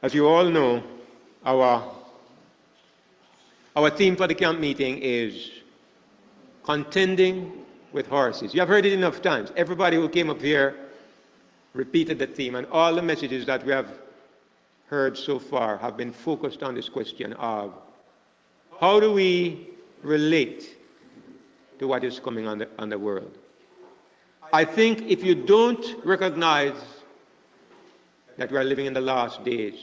As you all know, our theme for the camp meeting is contending with horses. You have heard it enough times. Everybody who came up here repeated the theme, and all the messages that we have heard so far have been focused on this question of how do we relate to what is coming on the world. I think if you don't recognize that we are living in the last days,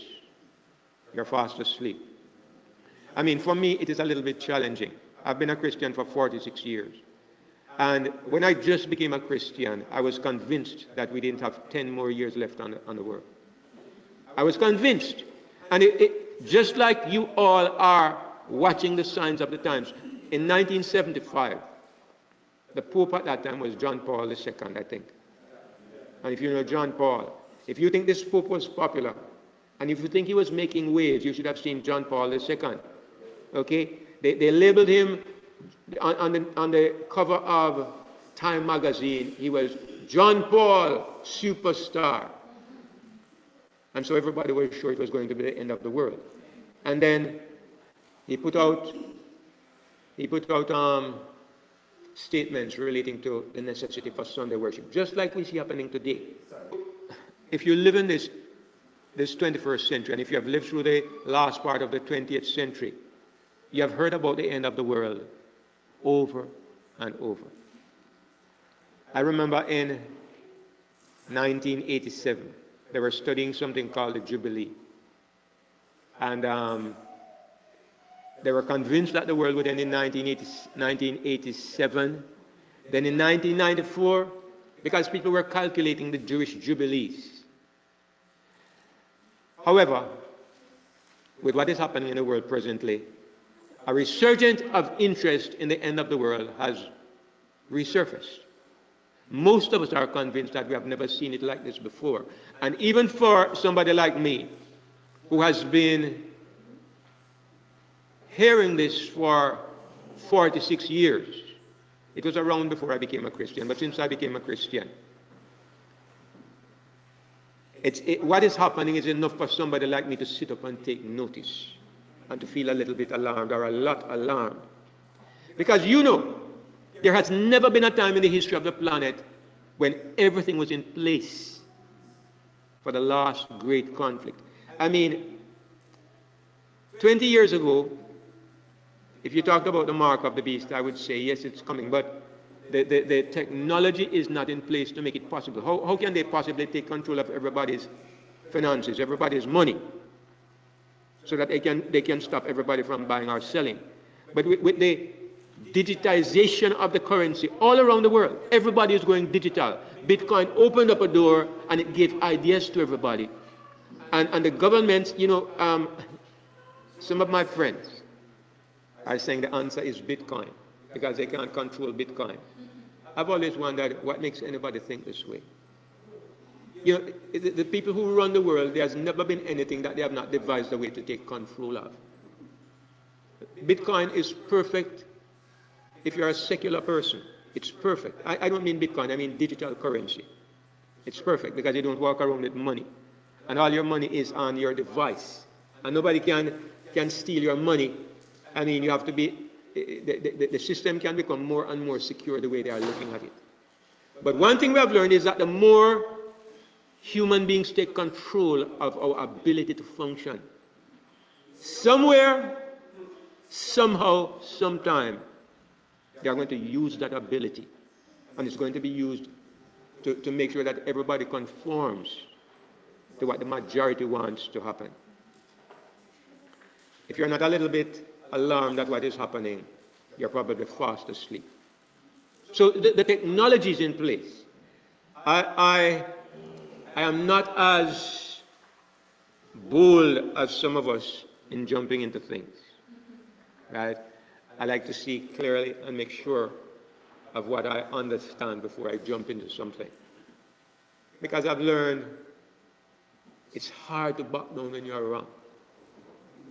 you're fast asleep. I mean, for me, it is a little bit challenging. I've been a Christian for 46 years. And when I just became a Christian, I was convinced that we didn't have 10 more years left on the world. I was convinced. And just like you all are watching the signs of the times, in 1975, the Pope at that time was John Paul II, I think. And if you know John Paul, if you think this Pope was popular, and if you think he was making waves, you should have seen John Paul II. Okay? They labeled him on the cover of Time magazine. He was John Paul, superstar. And so everybody was sure it was going to be the end of the world. And then he put out statements relating to the necessity for Sunday worship, just like we see happening today. If you live in this 21st century, and if you have lived through the last part of the 20th century, you have heard about the end of the world over and over. I remember in 1987, they were studying something called the Jubilee. And they were convinced that the world would end in 1987. Then in 1994, because people were calculating the Jewish Jubilees. However, with what is happening in the world presently, a resurgence of interest in the end of the world has resurfaced. Most of us are convinced that we have never seen it like this before. And even for somebody like me, who has been hearing this for 46 years, it was around before I became a Christian, but since I became a Christian, what is happening is enough for somebody like me to sit up and take notice and to feel a little bit alarmed or a lot alarmed. Because you know, there has never been a time in the history of the planet when everything was in place for the last great conflict. I mean, 20 years ago, if you talked about the mark of the beast, I would say, yes, it's coming, but the technology is not in place to make it possible. How can they possibly take control of everybody's finances, everybody's money, so that they can stop everybody from buying or selling? But with the digitization of the currency all around the world, everybody is going digital. Bitcoin opened up a door and it gave ideas to everybody. And the governments, you know, some of my friends are saying the answer is Bitcoin because they can't control Bitcoin. I've always wondered what makes anybody think this way. You know, the people who run the world, there has never been anything that they have not devised a way to take control of. Bitcoin is perfect if you're a secular person. It's perfect. I don't mean Bitcoin, I mean digital currency. It's perfect because you don't walk around with money. And all your money is on your device. And nobody can steal your money. I mean, you have to be, the system can become more and more secure the way they are looking at it. But one thing we have learned is that the more human beings take control of our ability to function, somewhere, somehow, sometime, they are going to use that ability. And it's going to be used to make sure that everybody conforms to what the majority wants to happen. If you're not a little bit alarmed at what is happening, you're probably fast asleep. So the technology is in place. I am not as bold as some of us in jumping into things, right? I like to see clearly and make sure of what I understand before I jump into something. Because I've learned it's hard to back down when you're wrong.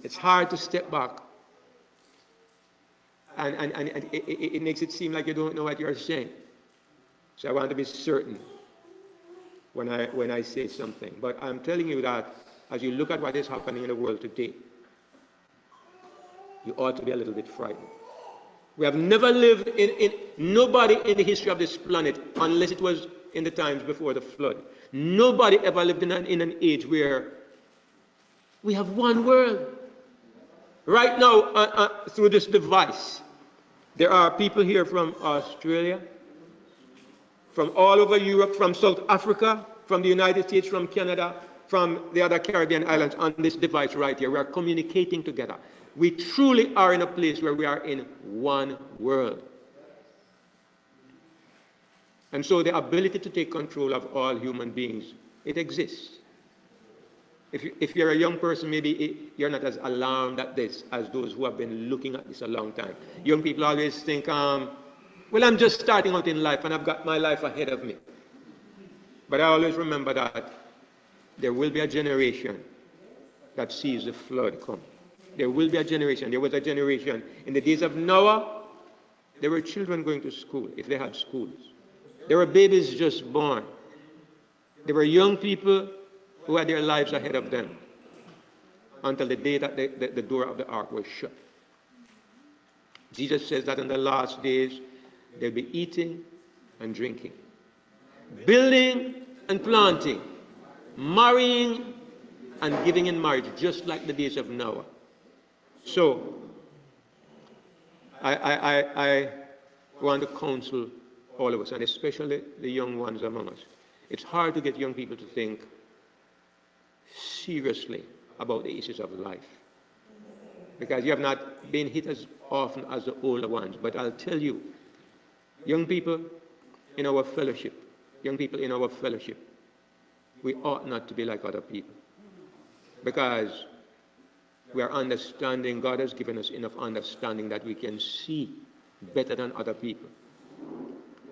It's hard to step back. And it makes it seem like you don't know what you're saying. So I want to be certain when I say something. But I'm telling you that as you look at what is happening in the world today, you ought to be a little bit frightened. We have never lived nobody in the history of this planet, unless it was in the times before the flood, nobody ever lived in an age where we have one world. Right now, through this device, there are people here from Australia, from all over Europe, from South Africa, from the United States, from Canada, from the other Caribbean islands on this device right here. We are communicating together. We truly are in a place where we are in one world. And so the ability to take control of all human beings, it exists. If you're a young person, maybe you're not as alarmed at this as those who have been looking at this a long time. Young people always think, well, I'm just starting out in life and I've got my life ahead of me. But I always remember that there will be a generation that sees the flood come. There will be a generation. There was a generation in the days of Noah. There were children going to school, if they had schools. There were babies just born. There were young people who had their lives ahead of them until the day that the door of the ark was shut. Jesus says that in the last days, they'll be eating and drinking, building and planting, marrying and giving in marriage, just like the days of Noah. So, I want to counsel all of us, and especially the young ones among us. It's hard to get young people to think seriously about the issues of life, because you have not been hit as often as the older ones. But I'll tell you, young people in our fellowship, we ought not to be like other people, because we are understanding. God has given us enough understanding that we can see better than other people.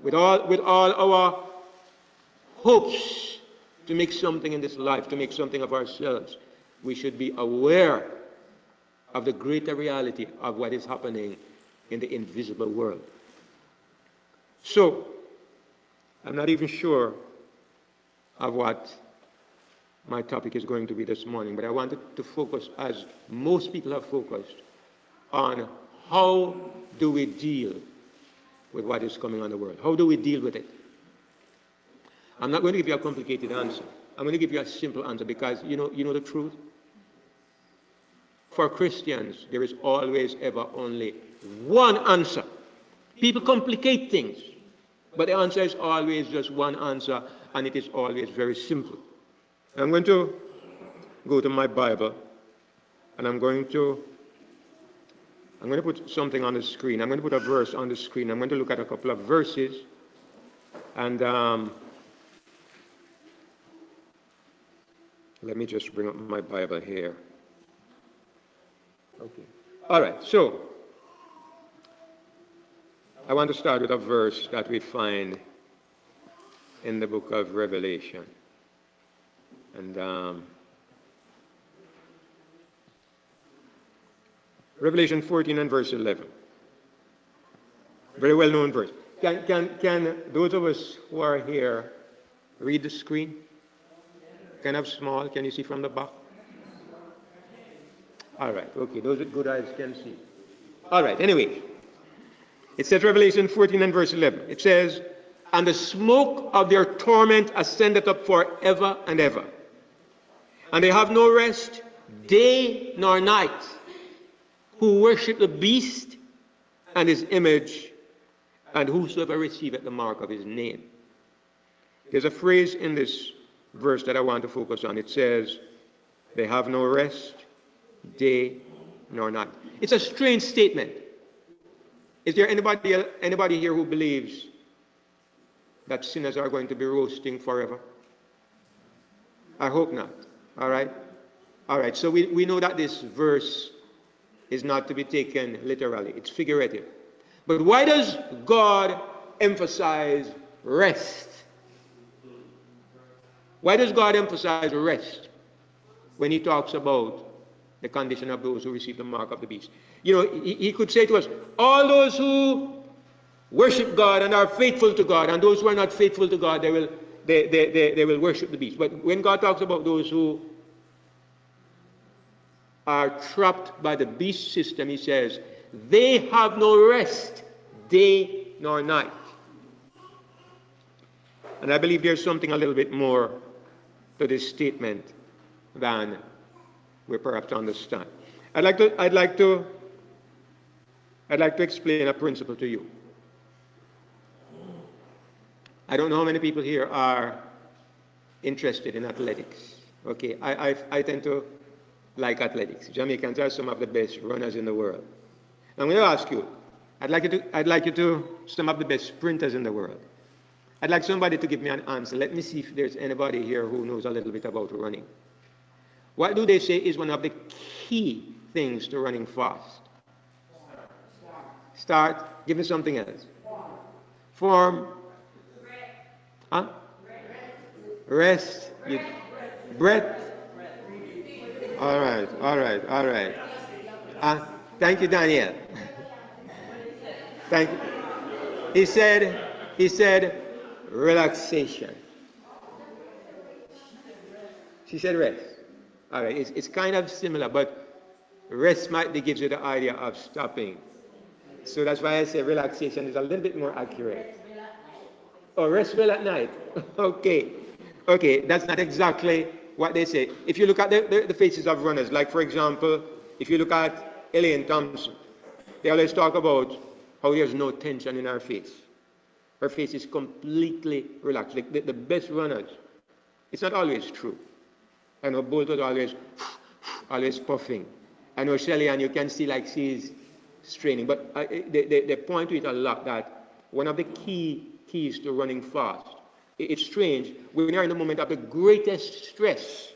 With all our hopes to make something in this life, to make something of ourselves, we should be aware of the greater reality of what is happening in the invisible world. So, I'm not even sure of what my topic is going to be this morning, but I wanted to focus, as most people have focused, on how do we deal with what is coming on the world? How do we deal with it? I'm not going to give you a complicated answer. I'm going to give you a simple answer, because you know the truth? For Christians, there is always ever only one answer. People complicate things, but the answer is always just one answer, and it is always very simple. I'm going to go to my Bible, and I'm going to put something on the screen. I'm going to put a verse on the screen. I'm going to look at a couple of verses, and let me just bring up my Bible here. Okay. All right. So I want to start with a verse that we find in the book of Revelation. And Revelation 14 and verse 11. Very well known verse. Can those of us who are here read the screen? Kind of small. Can you see from the back? All right. Okay. Those with good eyes can see. All right. Anyway, it says Revelation 14 and verse 11. It says, "And the smoke of their torment ascendeth up forever and ever. And they have no rest, day nor night, who worship the beast and his image, and whosoever receiveth the mark of his name." There's a phrase in this verse that I want to focus on. It says, "They have no rest, day nor night." It's a strange statement. Is there anybody here who believes that sinners are going to be roasting forever? I hope not. All right? All right, so we know that this verse is not to be taken literally. It's figurative. But why does God emphasize rest? Why does God emphasize rest when he talks about the condition of those who receive the mark of the beast? He could say to us, all those who worship God and are faithful to God, and those who are not faithful to God, they will worship the beast. But when God talks about those who are trapped by the beast system, he says, they have no rest, day nor night. And I believe there's something a little bit more to this statement than we perhaps understand. I'd like to explain a principle to you. I don't know how many people here are interested in athletics. Okay, I tend to like athletics. Jamaicans are some of the best runners in the world. I'm going to ask you, I'd like you to sum up the best sprinters in the world. I'd like somebody to give me an answer. Let me see if there's anybody here who knows a little bit about running. What do they say is one of the key things to running fast? Start. Give me something else. Form. Huh? Rest. Breath. All right. Thank you, Daniel. Thank you. He said, relaxation. She said rest. All right, it's kind of similar, but rest might gives you the idea of stopping. So that's why I say relaxation is a little bit more accurate. Oh, rest well at night. Okay, that's not exactly what they say. If you look at the faces of runners, like for example, if you look at Elaine Thompson, they always talk about how there's no tension in her face. Her face is completely relaxed. Like the best runners, it's not always true. I know Bolt was always puffing. I know Shelly, and you can see like she's straining. But they point to it a lot that one of the keys to running fast, it's strange, when you're in the moment of the greatest stress,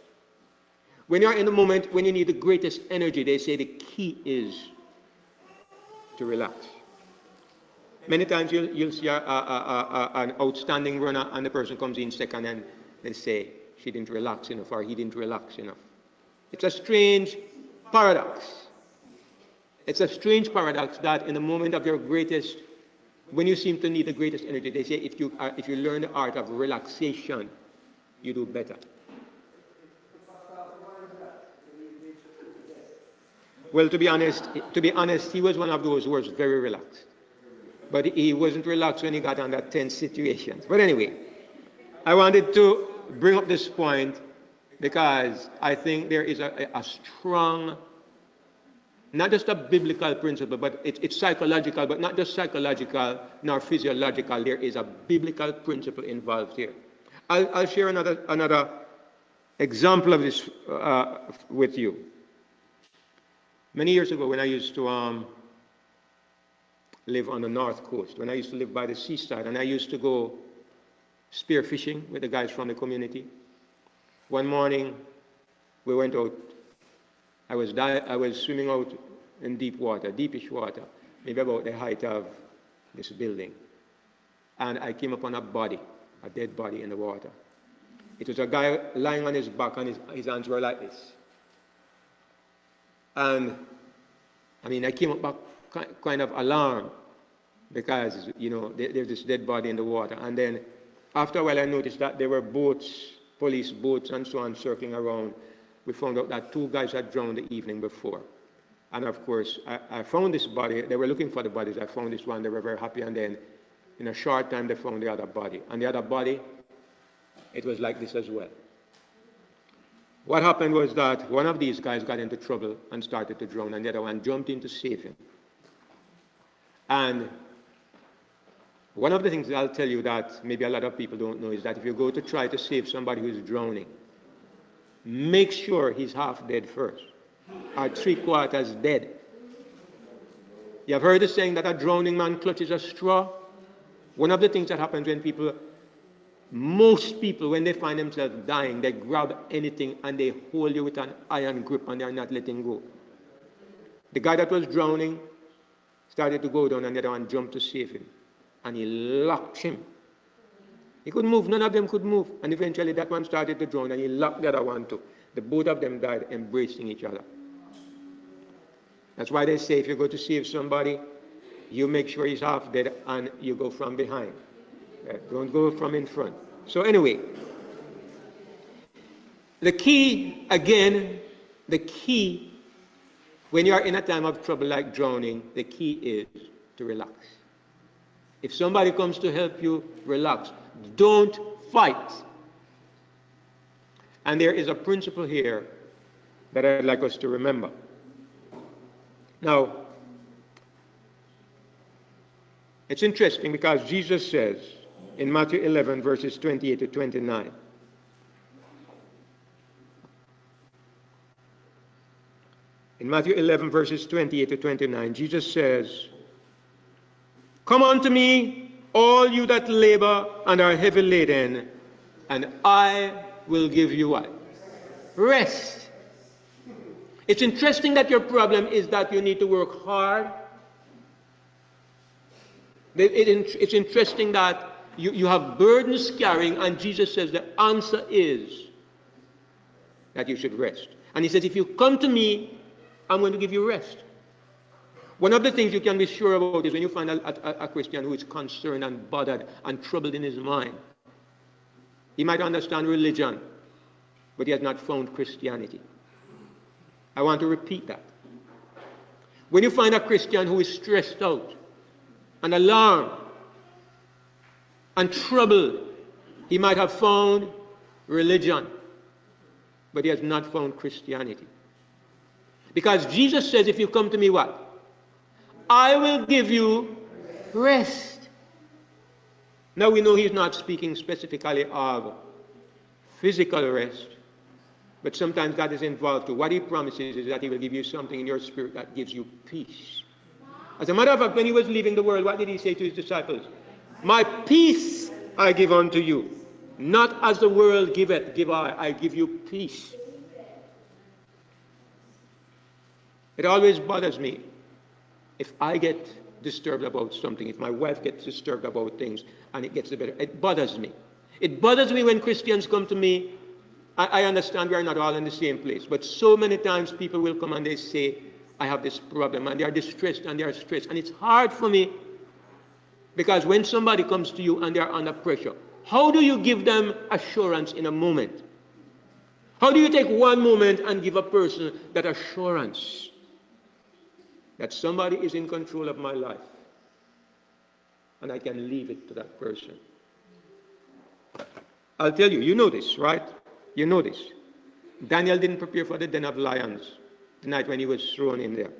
when you're in the moment when you need the greatest energy, they say the key is to relax. Many times you'll see an outstanding runner and the person comes in second and they say she didn't relax enough or he didn't relax enough. It's a strange paradox. It's a strange paradox that in the moment of your greatest, when you seem to need the greatest energy, they say if you learn the art of relaxation, you do better. Well, to be honest, he was one of those who was very relaxed. But he wasn't relaxed when he got under tense situations. But anyway, I wanted to bring up this point because I think there is a strong, not just a biblical principle, but it's psychological, but not just psychological nor physiological. There is a biblical principle involved here. I'll share another example of this with you. Many years ago when I used to live on the north coast, when I used to live by the seaside, and I used to go spear fishing with the guys from the community. One morning, we went out. I was swimming out in deep water, deepish water, maybe about the height of this building. And I came upon a dead body in the water. It was a guy lying on his back, and his hands were like this. And, I came up back kind of alarmed because, there's this dead body in the water. And then after a while, I noticed that there were boats, police boats and so on, circling around. We found out that 2 guys had drowned the evening before. And of course, I found this body. They were looking for the bodies. I found this one. They were very happy. And then in a short time, they found the other body. And the other body, it was like this as well. What happened was that one of these guys got into trouble and started to drown, and the other one jumped in to save him. And one of the things I'll tell you that maybe a lot of people don't know is that if you go to try to save somebody who is drowning, make sure he's half dead first, or 3/4 dead. You have heard the saying that a drowning man clutches a straw? One of the things that happens when most people, when they find themselves dying, they grab anything and they hold you with an iron grip and they're not letting go. The guy that was drowning started to go down and the other one jumped to save him. And he locked him. He couldn't move. None of them could move. And eventually that one started to drown and he locked the other one too. The both of them died embracing each other. That's why they say if you go to save somebody, you make sure he's half dead and you go from behind. Don't go from in front. So anyway, the key When you are in a time of trouble like drowning, the key is to relax. If somebody comes to help you, relax. Don't fight. And there is a principle here that I'd like us to remember. Now, it's interesting because Jesus says in Matthew 11, verses 28 to 29, in Matthew 11, verses 28 to 29, Jesus says, "Come unto me, all you that labor and are heavy laden, and I will give you what? Rest." It's interesting that your problem is that you need to work hard. It's interesting that you have burdens carrying, and Jesus says the answer is that you should rest. And he says, if you come to me, I'm going to give you rest. One of the things you can be sure about is when you find a Christian who is concerned and bothered and troubled in his mind. He might understand religion, but he has not found Christianity. I want to repeat that. When you find a Christian who is stressed out and alarmed and troubled, he might have found religion, but he has not found Christianity. Because Jesus says, if you come to me, what? I will give you rest. Now we know he's not speaking specifically of physical rest, but sometimes God is involved too. What he promises is that he will give you something in your spirit that gives you peace. As a matter of fact, when he was leaving the world, what did he say to his disciples? My peace I give unto you. Not as the world giveth, give I give you peace. It always bothers me if I get disturbed about something, if my wife gets disturbed about things and it gets better. It bothers me. It bothers me when Christians come to me. I understand we are not all in the same place, but so many times people will come and they say, I have this problem, and they are distressed and they are stressed. And it's hard for me because when somebody comes to you and they are under pressure, how do you give them assurance in a moment? How do you take one moment and give a person that assurance that somebody is in control of my life and I can leave it to that person? I'll tell you, you know this, right? You know this. Daniel didn't prepare for the den of lions the night when he was thrown in there.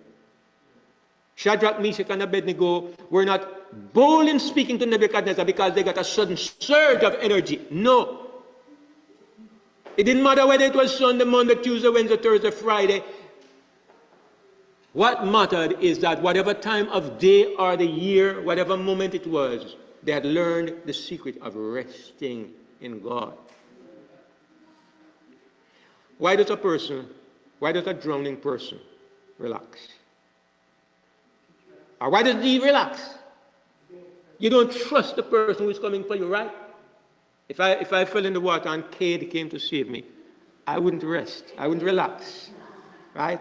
Shadrach, Meshach, and Abednego were not bold in speaking to Nebuchadnezzar because they got a sudden surge of energy. No. It didn't matter whether it was Sunday, Monday, Tuesday, Wednesday, Thursday, Friday. What mattered is that whatever time of day or the year, whatever moment it was, they had learned the secret of resting in God. Why does a drowning person relax? Or why does he relax? You don't trust the person who is coming for you, right? If I fell in the water and Cade came to save me, I wouldn't rest. I wouldn't relax, right?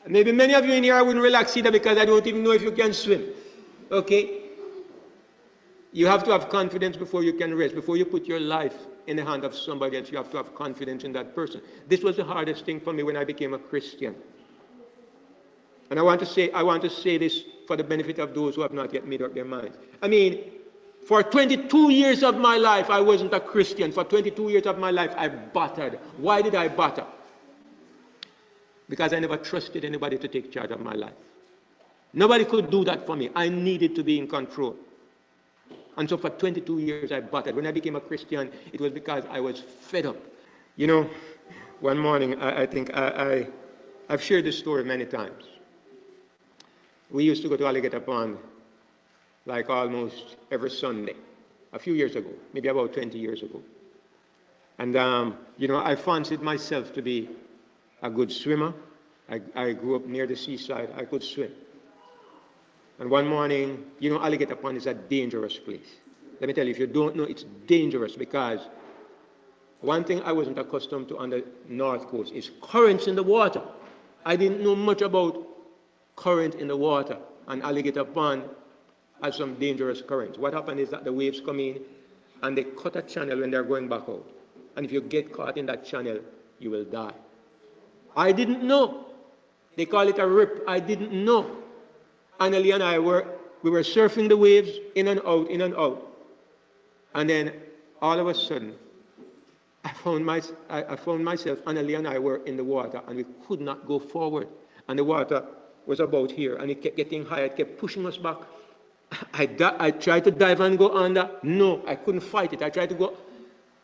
Maybe many of you in here, I wouldn't relax either because I don't even know if you can swim. Okay? You have to have confidence before you can rest. Before you put your life in the hand of somebody else, you have to have confidence in that person. This was the hardest thing for me when I became a Christian. And I want to say this for the benefit of those who have not yet made up their minds. I mean, for 22 years of my life, I wasn't a Christian. For 22 years of my life, I battered. Why did I batter? Because I never trusted anybody to take charge of my life. Nobody could do that for me. I needed to be in control. And so for 22 years I battered. When I became a Christian, it was because I was fed up. You know, one morning, I think I've shared this story many times. We used to go to Alligator Pond like almost every Sunday, a few years ago, maybe about 20 years ago. And, I fancied myself to be a good swimmer. I grew up near the seaside. I could swim. And one morning, Alligator Pond is a dangerous place. Let me tell you, if you don't know, it's dangerous because one thing I wasn't accustomed to on the North Coast is currents in the water. I didn't know much about current in the water, and Alligator Pond has some dangerous currents. What happened is that the waves come in and they cut a channel when they're going back out. And if you get caught in that channel, you will die. I didn't know. They call it a rip. I didn't know. Annalie and I were surfing the waves in and out, in and out. And then all of a sudden, I found myself, Annalie and I were in the water, and we could not go forward. And the water was about here, and it kept getting higher. It kept pushing us back. I tried to dive and go under. No, I couldn't fight it. I tried to go.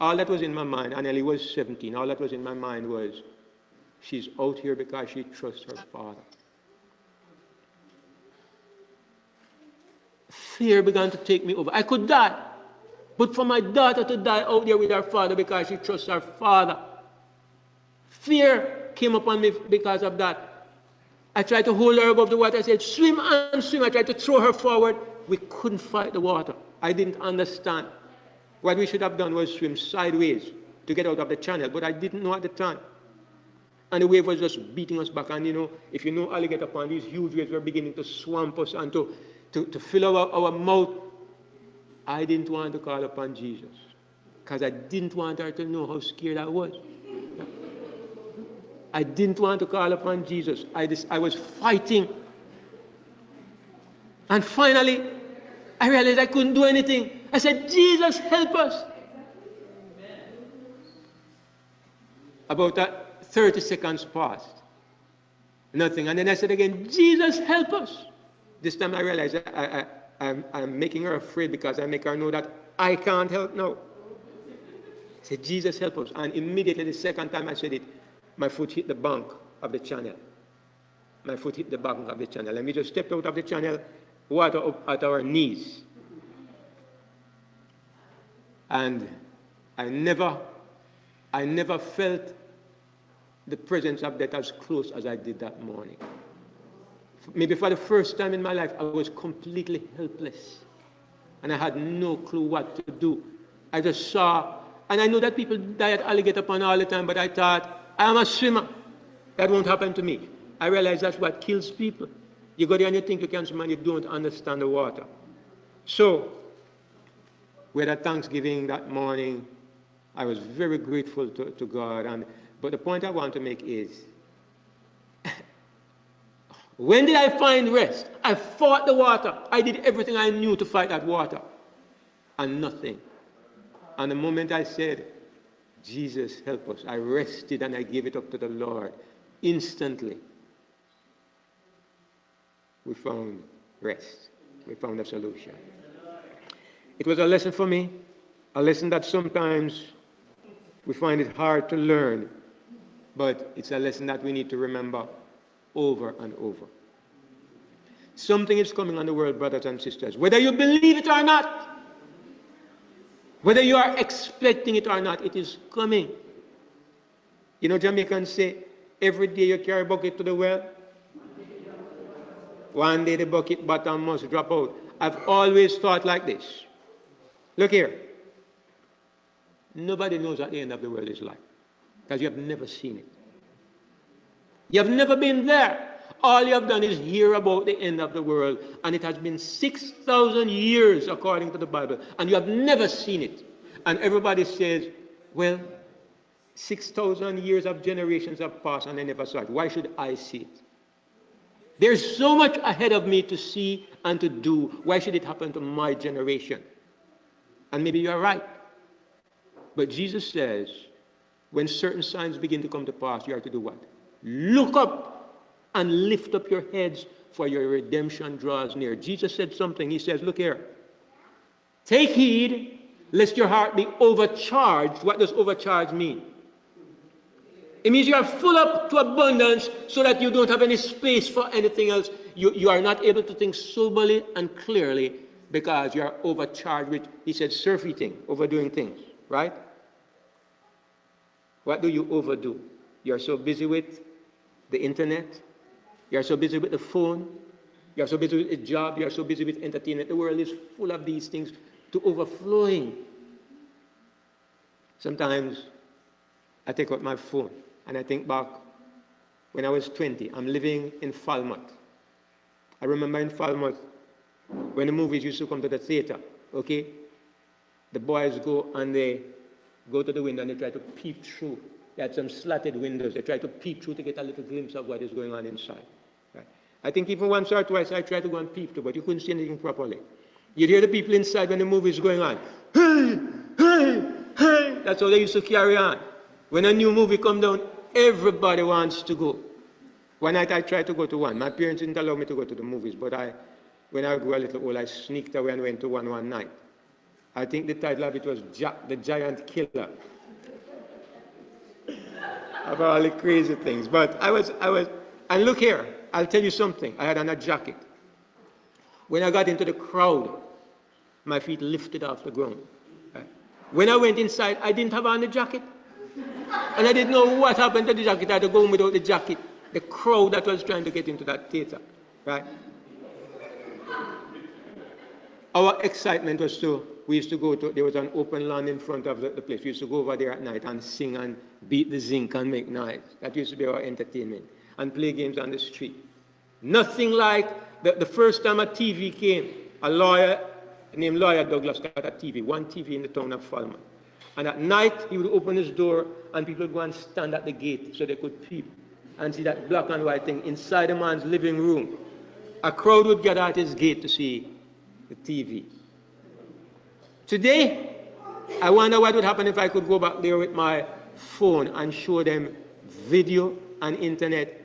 All that was in my mind, Annalie was 17. All that was in my mind was, she's out here because she trusts her father. Fear began to take me over. I could die. But for my daughter to die out there with her father because she trusts her father, fear came upon me because of that. I tried to hold her above the water. I said, swim and swim. I tried to throw her forward. We couldn't fight the water. I didn't understand. What we should have done was swim sideways to get out of the channel, but I didn't know at the time. And the wave was just beating us back. And if you know alligator pond, these huge waves were beginning to swamp us and to fill our mouth. I didn't want to call upon Jesus because I didn't want her to know how scared I was. I didn't want to call upon Jesus. I was fighting. And finally, I realized I couldn't do anything. I said, Jesus, help us. About 30 seconds passed. Nothing. And then I said again, Jesus, help us. This time I realized I'm making her afraid because I make her know that I can't help now. I said, Jesus, help us. And immediately the second time I said it, my foot hit the bank of the channel. My foot hit the bank of the channel. And we just stepped out of the channel, water up at our knees. And I never felt the presence of death as close as I did that morning. Maybe for the first time in my life, I was completely helpless. And I had no clue what to do. I just saw, and I know that people die at alligator pond all the time, but I thought, I'm a swimmer. That won't happen to me. I realized that's what kills people. You go there and you think you can swim and you don't understand the water. So, we had a Thanksgiving that morning. I was very grateful to God. But the point I want to make is, when did I find rest? I fought the water. I did everything I knew to fight that water. And nothing. And the moment I said, Jesus, help us, I rested and I gave it up to the Lord. Instantly, we found rest. We found a solution. It was a lesson for me, a lesson that sometimes we find it hard to learn, but it's a lesson that we need to remember over and over. Something is coming on the world, brothers and sisters, whether you believe it or not, whether you are expecting it or not, it is coming. You know, Jamaicans say, every day you carry a bucket to the well, one day the bucket bottom must drop out. I've always thought like this. Look here. Nobody knows what the end of the world is like because you have never seen it. You have never been there. All you have done is hear about the end of the world, and it has been 6,000 years according to the Bible, and you have never seen it. And everybody says, well, 6,000 years of generations have passed and I never saw it. Why should I see it? There's so much ahead of me to see and to do. Why should it happen to my generation? And maybe you're right. But Jesus says, when certain signs begin to come to pass, you are to do what? Look up and lift up your heads, for your redemption draws near. Jesus said something. He says, look here. Take heed, lest your heart be overcharged. What does overcharged mean? It means you are full up to abundance so that you don't have any space for anything else. You are not able to think soberly and clearly because you are overcharged with, he said, surf eating, overdoing things, right? What do you overdo? You're so busy with the internet. You're so busy with the phone. You're so busy with a job. You're so busy with entertainment. The world is full of these things to overflowing. Sometimes I take out my phone and I think back when I was 20. I'm living in Falmouth. I remember in Falmouth when the movies used to come to the theater, okay? The boys go and they go to the window and they try to peep through They had some slatted windows. They tried to peep through to get a little glimpse of what is going on inside. Right? I think even once or twice I tried to go and peep through, but you couldn't see anything properly. You'd hear the people inside when the movie is going on. Hey, hey, hey. That's how they used to carry on. When a new movie come down, everybody wants to go. One night I tried to go to one. My parents didn't allow me to go to the movies, but when I grew a little old, I sneaked away and went to one night. I think the title of it was Jack the Giant Killer. Of all the crazy things. But I was, and look here, I'll tell you something. I had on a jacket. When I got into the crowd, my feet lifted off the ground. Right? When I went inside, I didn't have on the jacket. And I didn't know what happened to the jacket. I had to go home without the jacket. The crowd that was trying to get into that theater. Right? Our excitement was we used to go to, there was an open lawn in front of the place. We used to go over there at night and sing and beat the zinc and make noise. That used to be our entertainment. And play games on the street. Nothing like the first time a TV came, a lawyer named Lawyer Douglas got a TV, one TV in the town of Falmouth. And at night, he would open his door and people would go and stand at the gate so they could peep and see that black and white thing inside a man's living room. A crowd would gather at his gate to see the TV. Today, I wonder what would happen if I could go back there with my phone and show them video and internet.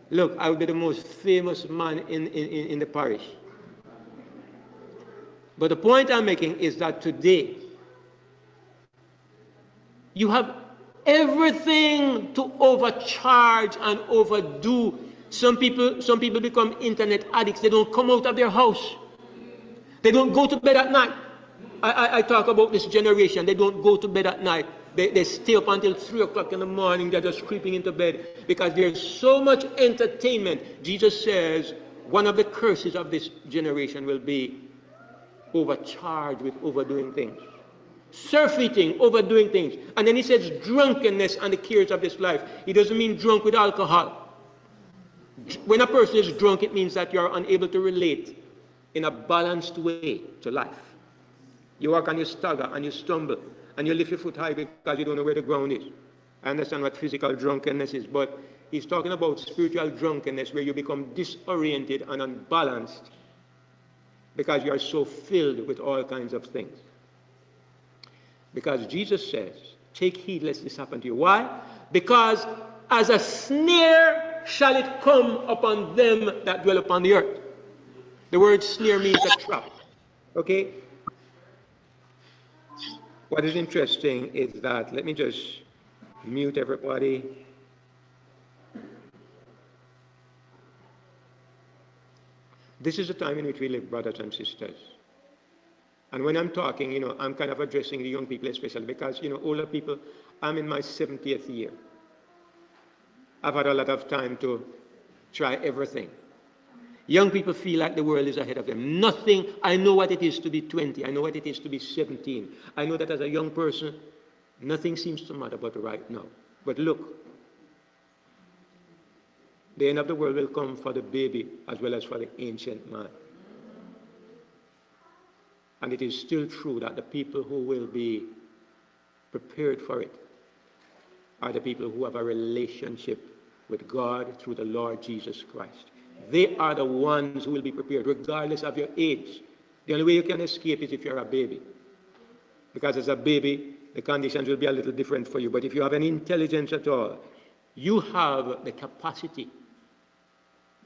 Look, I would be the most famous man in the parish. But the point I'm making is that today, you have everything to overcharge and overdo. Some people become internet addicts. They don't come out of their house. They don't go to bed at night. I talk about this generation. They don't go to bed at night. They stay up until 3 o'clock in the morning. They're just creeping into bed because there's so much entertainment. Jesus says one of the curses of this generation will be overcharged with overdoing things. Surfeiting, overdoing things. And then he says drunkenness and the cares of this life. He doesn't mean drunk with alcohol. When a person is drunk, it means that you're unable to relate in a balanced way to life. You walk and you stagger and you stumble and you lift your foot high because you don't know where the ground is. I understand what physical drunkenness is, but he's talking about spiritual drunkenness where you become disoriented and unbalanced because you are so filled with all kinds of things. Because Jesus says, take heed lest this happen to you. Why? Because as a snare shall it come upon them that dwell upon the earth. The word snare means a trap. Okay? What is interesting is that, let me just mute everybody. This is the time in which we live, brothers and sisters. And when I'm talking, I'm kind of addressing the young people especially because, older people, I'm in my 70th year. I've had a lot of time to try everything. Young people feel like the world is ahead of them. Nothing, I know what it is to be 20. I know what it is to be 17. I know that as a young person, nothing seems to matter but right now. But look, the end of the world will come for the baby as well as for the ancient man. And it is still true that the people who will be prepared for it are the people who have a relationship with God through the Lord Jesus Christ. They are the ones who will be prepared, regardless of your age. The only way you can escape is if you're a baby. Because as a baby, the conditions will be a little different for you. But if you have any intelligence at all, you have the capacity.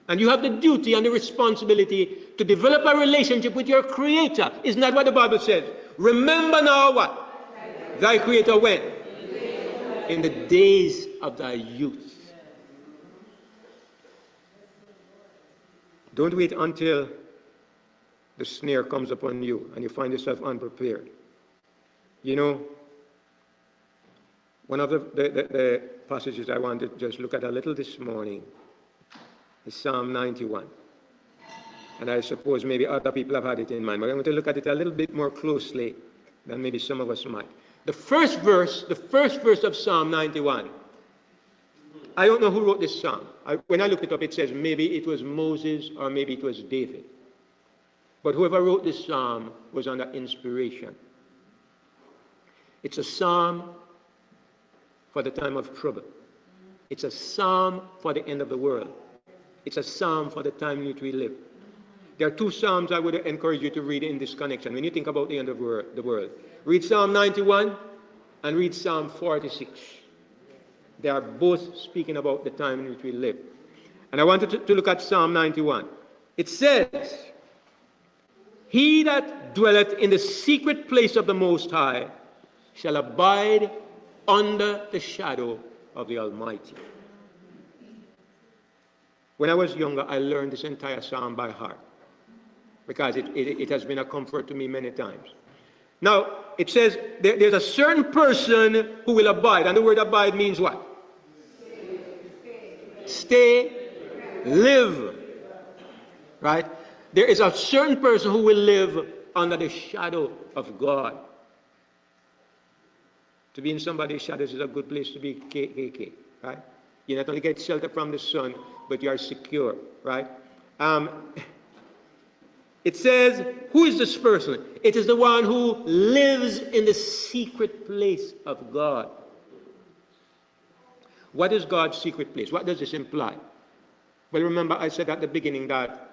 And you have the duty and the responsibility to develop a relationship with your Creator. Isn't that what the Bible says? Remember now what? Thy Creator when? In the days of thy youth. Don't wait until the snare comes upon you and you find yourself unprepared. One of the passages I want to just look at a little this morning is Psalm 91. And I suppose maybe other people have had it in mind, but I'm going to look at it a little bit more closely than maybe some of us might. The first verse of Psalm 91, I don't know who wrote this psalm. When I looked it up, it says maybe it was Moses or maybe it was David. But whoever wrote this psalm was under inspiration. It's a psalm for the time of trouble. It's a psalm for the end of the world. It's a psalm for the time in which we live. There are two psalms I would encourage you to read in this connection when you think about the end of the world. Read Psalm 91 and read Psalm 46. They are both speaking about the time in which we live. And I wanted to look at Psalm 91. It says, "He that dwelleth in the secret place of the Most High shall abide under the shadow of the Almighty." When I was younger, I learned this entire psalm by heart because it has been a comfort to me many times. Now, it says there's a certain person who will abide, and the word abide means what? Stay, live. Right? There is a certain person who will live under the shadow of God. To be in somebody's shadows is a good place to be, KKK, right? You not only get shelter from the sun, but you are secure, right? It says, who is this person? It is the one who lives in the secret place of God. What is God's secret place? What does this imply? Well, remember I said at the beginning that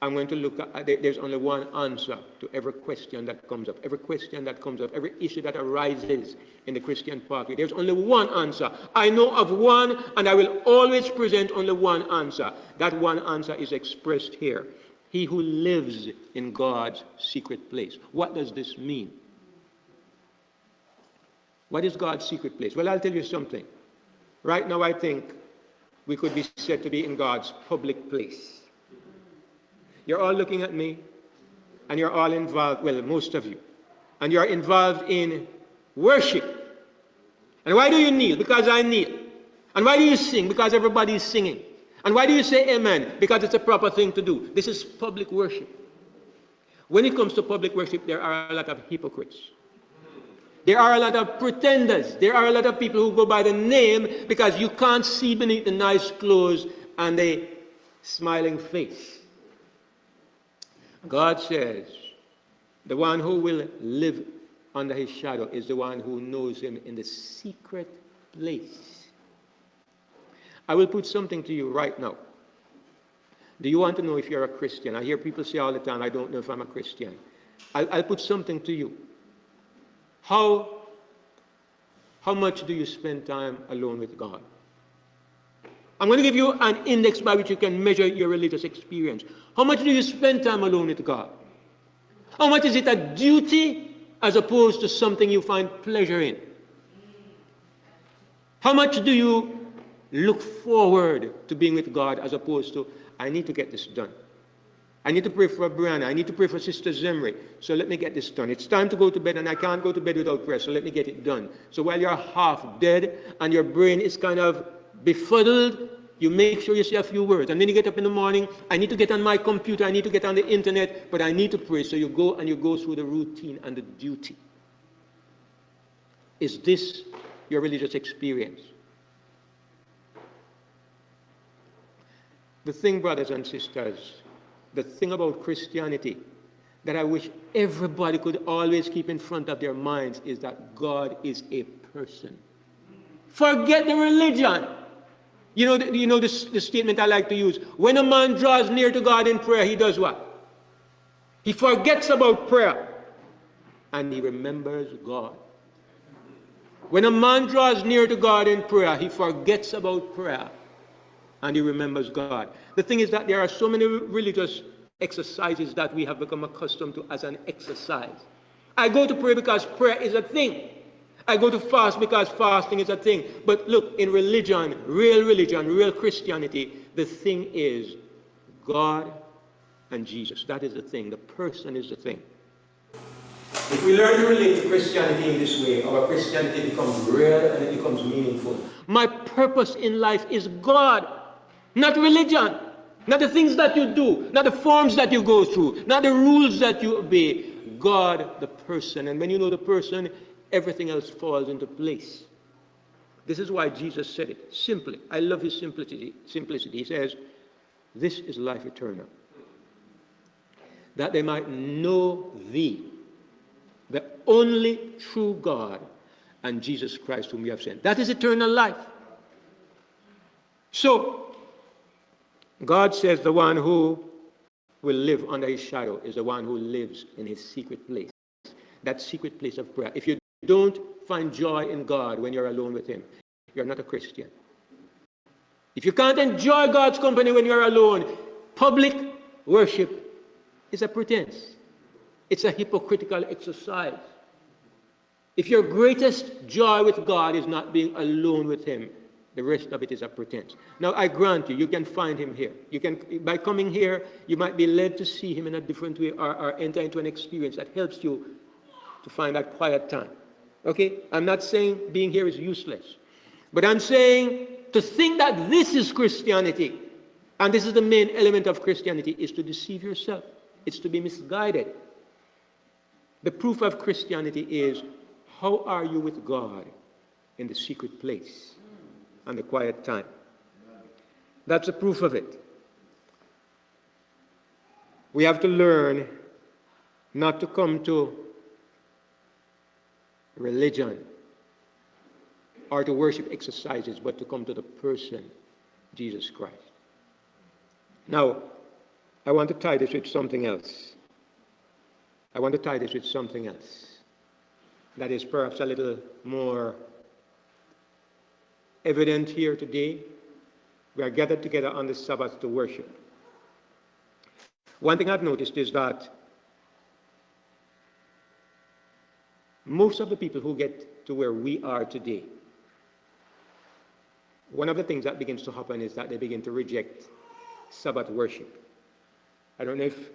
I'm going to look at, there's only one answer to every question that comes up. Every question that comes up, every issue that arises in the Christian pathway. There's only one answer. I know of one, and I will always present only one answer. That one answer is expressed here. He who lives in God's secret place. What does this mean? What is God's secret place? Well, I'll tell you something. Right now, I think we could be said to be in God's public place. You're all looking at me, and you're all involved, well, most of you, and you're involved in worship. And why do you kneel? Because I kneel. And why do you sing? Because everybody is singing. And why do you say amen? Because it's a proper thing to do. This is public worship. When it comes to public worship, there are a lot of hypocrites. There are a lot of pretenders. There are a lot of people who go by the name because you can't see beneath the nice clothes and the smiling face. God says, the one who will live under his shadow is the one who knows him in the secret place. I will put something to you right now. Do you want to know if you're a Christian? I hear people say all the time, I don't know if I'm a Christian. I'll put something to you. How much do you spend time alone with God? I'm going to give you an index by which you can measure your religious experience. How much do you spend time alone with God? How much is it a duty as opposed to something you find pleasure in? How much do you look forward to being with God as opposed to, I need to get this done. I need to pray for Brianna. I need to pray for Sister Zemri. So let me get this done. It's time to go to bed and I can't go to bed without prayer. So let me get it done. So while you're half dead and your brain is kind of befuddled, you make sure you say a few words. And then you get up in the morning. I need to get on my computer. I need to get on the internet. But I need to pray. So you go and you go through the routine and the duty. Is this your religious experience? The thing, brothers and sisters, the thing about Christianity that I wish everybody could always keep in front of their minds is that God is a person. Forget the religion. You know the statement I like to use. When a man draws near to God in prayer, he does what? He forgets about prayer and he remembers God. When a man draws near to God in prayer, he forgets about prayer and he remembers God. The thing is that there are so many religious exercises that we have become accustomed to as an exercise. I go to pray because prayer is a thing. I go to fast because fasting is a thing. But look, in religion, real Christianity, the thing is God and Jesus. That is the thing. The person is the thing. If we learn to relate to Christianity in this way, our Christianity becomes real and it becomes meaningful. My purpose in life is God, not religion. Not the things that you do, not the forms that you go through, not the rules that you obey. God, the person. And when you know the person, everything else falls into place. This is why Jesus said it simply. I love his simplicity. He says, this is life eternal, that they might know thee, the only true God, and Jesus Christ whom you have sent. That is eternal life. So, God says the one who will live under his shadow is the one who lives in his secret place. That secret place of prayer. If you don't find joy in God when you're alone with him, you're not a Christian. If you can't enjoy God's company when you're alone, public worship is a pretense. It's a hypocritical exercise. If your greatest joy with God is not being alone with him, the rest of it is a pretense. Now, I grant you, you can find him here. You can, by coming here, you might be led to see him in a different way or enter into an experience that helps you to find that quiet time. Okay? I'm not saying being here is useless. But I'm saying to think that this is Christianity, and this is the main element of Christianity, is to deceive yourself. It's to be misguided. The proof of Christianity is, how are you with God in the secret place and the quiet time? That's the proof of it. We have to learn not to come to religion or to worship exercises, but to come to the person, Jesus Christ. Now, I want to tie this with something else. I want to tie this with something else that is perhaps a little more evident here today. We are gathered together on the Sabbath to worship. One thing I've noticed is that most of the people who get to where we are today, one of the things that begins to happen is that they begin to reject Sabbath worship. I don't know if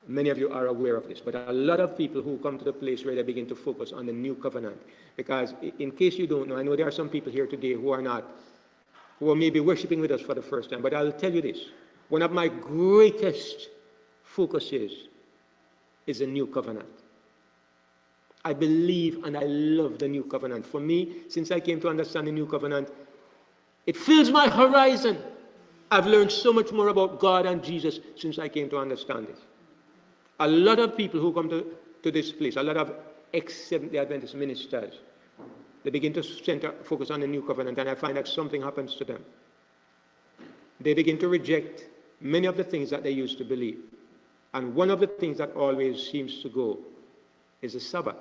many of you are aware of this, but a lot of people who come to the place where they begin to focus on the new covenant, because in case you don't know, I know there are some people here today who are maybe worshiping with us for the first time, but I'll tell you this, one of my greatest focuses is the new covenant. I believe and I love the new covenant. For me, since I came to understand the new covenant, it fills my horizon. I've learned so much more about God and Jesus since I came to understand this. A lot of people who come to this place, a lot of ex-Seventh-day Adventist ministers, they begin to focus on the new covenant, and I find that something happens to them. They begin to reject many of the things that they used to believe. And one of the things that always seems to go is the Sabbath.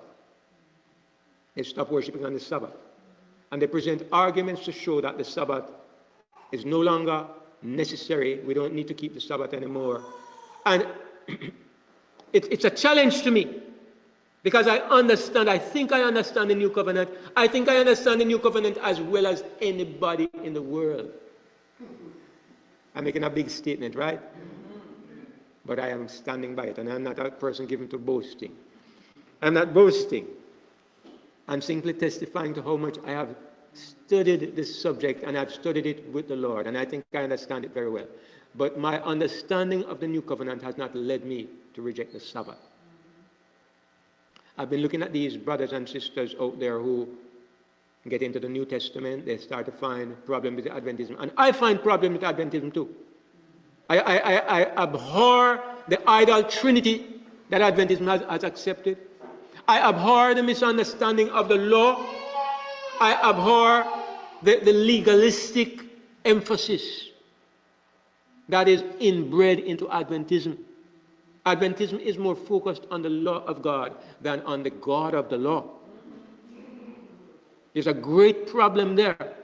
They stop worshiping on the Sabbath. And they present arguments to show that the Sabbath is no longer necessary. We don't need to keep the Sabbath anymore. And it's a challenge to me, because I think I understand the new covenant. I think I understand the new covenant as well as anybody in the world. I'm making a big statement, right? But I am standing by it, and I'm not a person given to boasting. I'm not boasting. I'm simply testifying to how much I have studied this subject, and I've studied it with the Lord, and I think I understand it very well. But my understanding of the new covenant has not led me to reject the Sabbath. I've been looking at these brothers and sisters out there who get into the New Testament. They start to find problems with Adventism, and I find problems with Adventism too. I abhor the idol trinity that Adventism has accepted. I abhor the misunderstanding of the law. I abhor the legalistic emphasis that is inbred into Adventism. Adventism is more focused on the law of God than on the God of the law. There's a great problem there.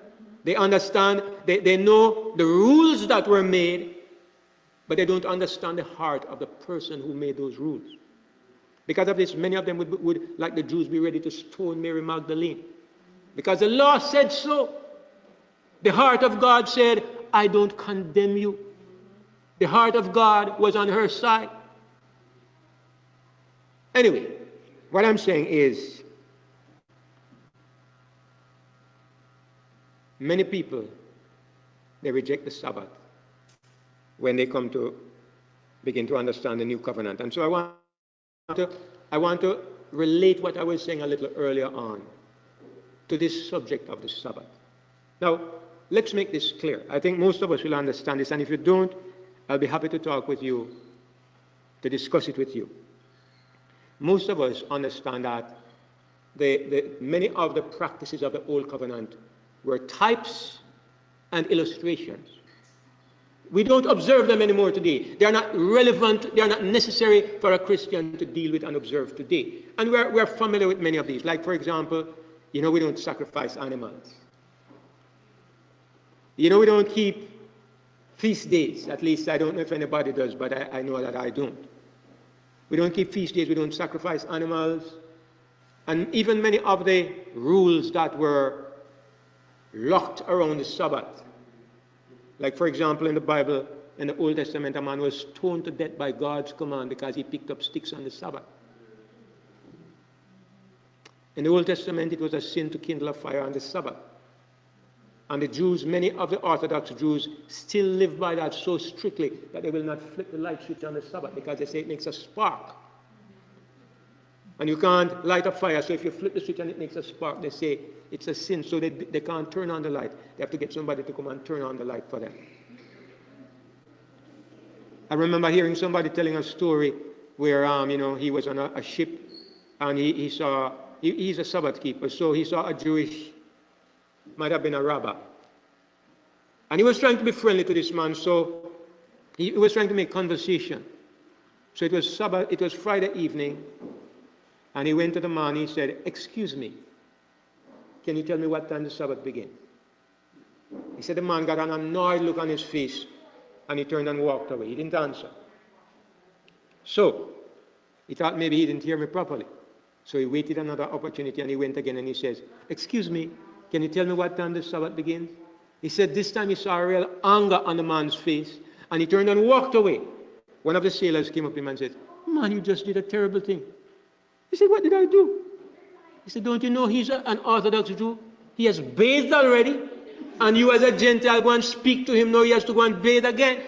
They understand, they know the rules that were made, but they don't understand the heart of the person who made those rules. Because of this, many of them would, like the Jews, be ready to stone Mary Magdalene. Because the law said so. The heart of God said, I don't condemn you. The heart of God was on her side. Anyway, what I'm saying is, many people, they reject the Sabbath when they come to begin to understand the new covenant. And so I want to relate what I was saying a little earlier on to this subject of the Sabbath. Now, let's make this clear. I think most of us will understand this, and if you don't, I'll be happy to talk with you, to discuss it with you. Most of us understand that many of the practices of the Old Covenant were types and illustrations. We don't observe them anymore today. They are not relevant, they are not necessary for a Christian to deal with and observe today. And we're familiar with many of these. Like, for example, we don't sacrifice animals. We don't keep feast days. At least I don't know if anybody does, but I know that I don't. We don't keep feast days, we don't sacrifice animals. And even many of the rules that were locked around the Sabbath. Like, for example, in the Bible, in the Old Testament, a man was stoned to death by God's command because he picked up sticks on the Sabbath. In the Old Testament, it was a sin to kindle a fire on the Sabbath. And the Jews, many of the Orthodox Jews, still live by that so strictly that they will not flip the light switch on the Sabbath because they say it makes a spark. And you can't light a fire, so if you flip the switch and it makes a spark, they say it's a sin, so they can't turn on the light. They have to get somebody to come and turn on the light for them. I remember hearing somebody telling a story where he was on a ship and he saw, he's a Sabbath keeper, so he saw a Jewish, might have been a rabbi. And he was trying to be friendly to this man, so he was trying to make conversation. So it was Sabbath, it was Friday evening, and he went to the man, he said, "Excuse me, can you tell me what time the Sabbath begins?" He said the man got an annoyed look on his face, and he turned and walked away. He didn't answer. So he thought maybe he didn't hear me properly. So he waited another opportunity, and he went again, and he says, "Excuse me, can you tell me what time the Sabbath begins?" He said this time he saw a real anger on the man's face, and he turned and walked away. One of the sailors came up to him and said, "Man, you just did a terrible thing." He said, "What did I do?" He said, "Don't you know he's an Orthodox Jew? He has bathed already, and you as a Gentile go and speak to him, now he has to go and bathe again."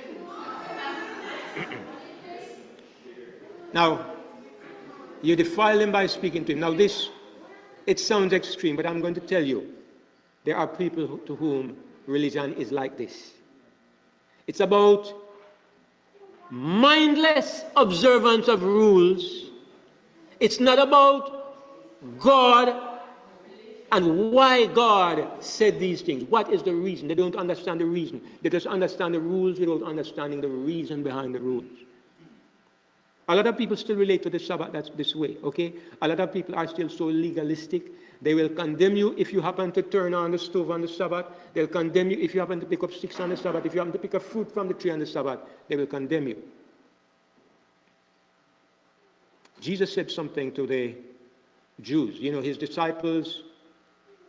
Now, you defile him by speaking to him. Now it sounds extreme, but I'm going to tell you, there are people to whom religion is like this. It's about mindless observance of rules. It's not about God and why God said these things. What is the reason? They don't understand the reason. They just understand the rules without understanding the reason behind the rules. A lot of people still relate to the Sabbath that's this way, okay? A lot of people are still so legalistic. They will condemn you if you happen to turn on the stove on the Sabbath. They'll condemn you if you happen to pick up sticks on the Sabbath. If you happen to pick up fruit from the tree on the Sabbath, they will condemn you. Jesus said something to the Jews. His disciples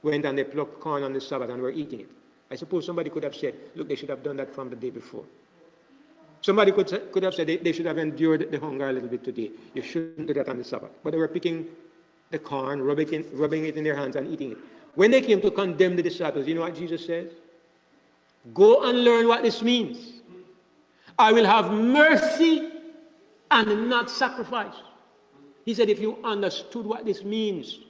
went and they plucked corn on the Sabbath and were eating it. I suppose somebody could have said, look, they should have done that from the day before. Somebody could have said they should have endured the hunger a little bit today. You shouldn't do that on the Sabbath. But they were picking the corn, rubbing it in their hands and eating it. When they came to condemn the disciples, you know what Jesus says? Go and learn what this means. I will have mercy and not sacrifice. He said, if you understood what this means,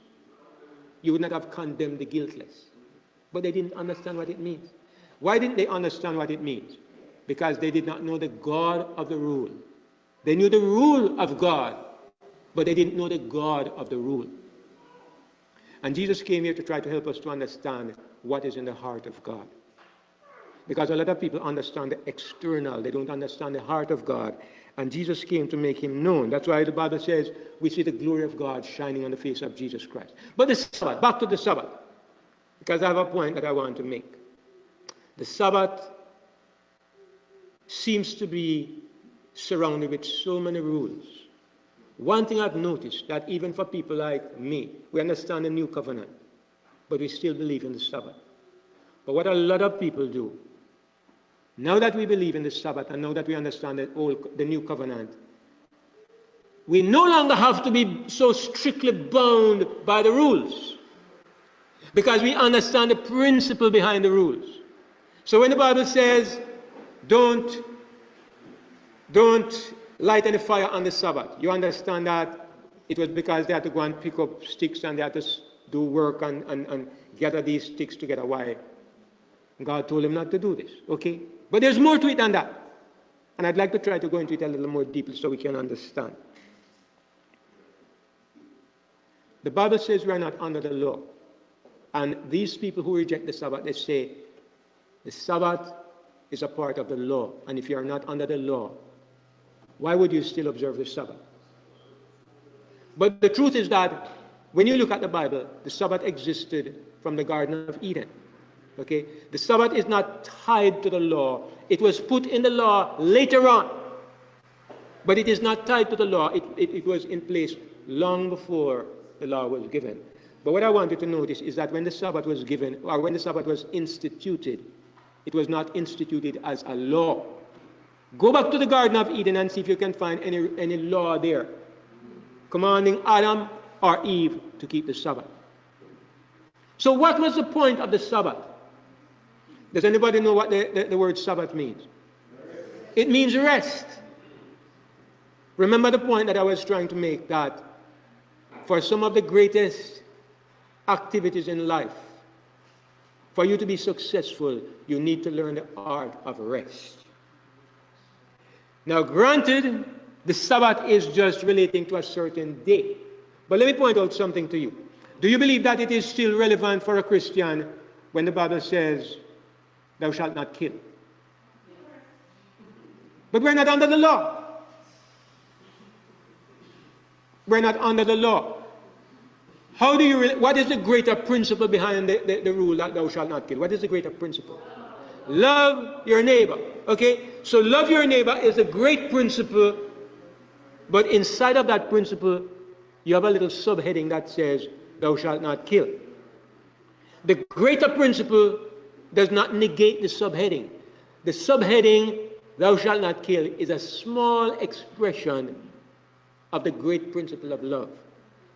you would not have condemned the guiltless. But they didn't understand what it means. Why didn't they understand what it means? Because they did not know the God of the rule. They knew the rule of God, but they didn't know the God of the rule. And Jesus came here to try to help us to understand what is in the heart of God. Because a lot of people understand the external, they don't understand the heart of God. And Jesus came to make him known. That's why the Bible says we see the glory of God shining on the face of Jesus Christ. But the Sabbath, back to the Sabbath, because I have a point that I want to make. The Sabbath seems to be surrounded with so many rules. One thing I've noticed, that even for people like me, we understand the new covenant, but we still believe in the Sabbath. But what a lot of people do, now that we believe in the Sabbath and now that we understand the new covenant, we no longer have to be so strictly bound by the rules, because we understand the principle behind the rules. So when the Bible says, don't light any fire on the Sabbath, you understand that it was because they had to go and pick up sticks and they had to do work and gather these sticks together. Why? God told him not to do this, okay? But there's more to it than that. And I'd like to try to go into it a little more deeply so we can understand. The Bible says we are not under the law. And these people who reject the Sabbath, they say the Sabbath is a part of the law. And if you are not under the law, why would you still observe the Sabbath? But the truth is that when you look at the Bible, the Sabbath existed from the Garden of Eden. Okay? The Sabbath is not tied to the law. It was put in the law later on. But it is not tied to the law. It was in place long before the law was given. But what I want you to notice is that when the Sabbath was given, or when the Sabbath was instituted, it was not instituted as a law. Go back to the Garden of Eden and see if you can find any law there commanding Adam or Eve to keep the Sabbath. So what was the point of the Sabbath? Does anybody know what the word Sabbath means? It means rest. Remember the point that I was trying to make, that for some of the greatest activities in life, for you to be successful, you need to learn the art of rest. Now, granted, the Sabbath is just relating to a certain day. But let me point out something to you. Do you believe that it is still relevant for a Christian when the Bible says, thou shalt not kill? But we're not under the law. We're not under the law. What is the greater principle behind the rule that thou shalt not kill? What is the greater principle? Love your neighbor. Okay? So love your neighbor is a great principle, but inside of that principle, you have a little subheading that says, thou shalt not kill. The greater principle does not negate the subheading. The subheading, thou shalt not kill, is a small expression of the great principle of love.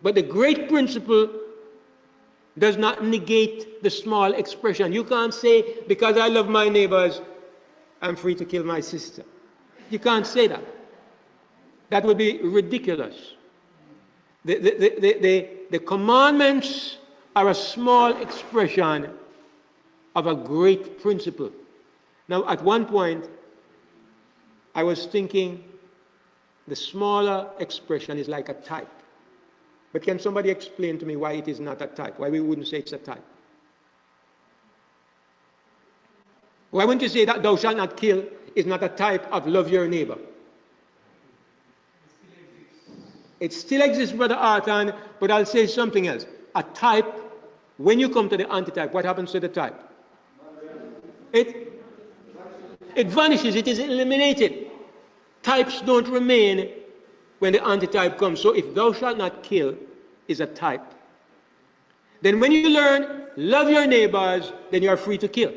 But the great principle does not negate the small expression. You can't say, because I love my neighbors, I'm free to kill my sister. You can't say that. That would be ridiculous. The commandments are a small expression of a great principle. Now, at one point, I was thinking the smaller expression is like a type. But can somebody explain to me why it is not a type? Why we wouldn't say it's a type? Why wouldn't you say that thou shalt not kill is not a type of love your neighbor? It still exists, Brother Arthur, but I'll say something else. A type, when you come to the antitype, what happens to the type? It vanishes, it is eliminated. Types don't remain when the antitype comes. So if thou shalt not kill is a type, then when you learn love your neighbors, then you are free to kill.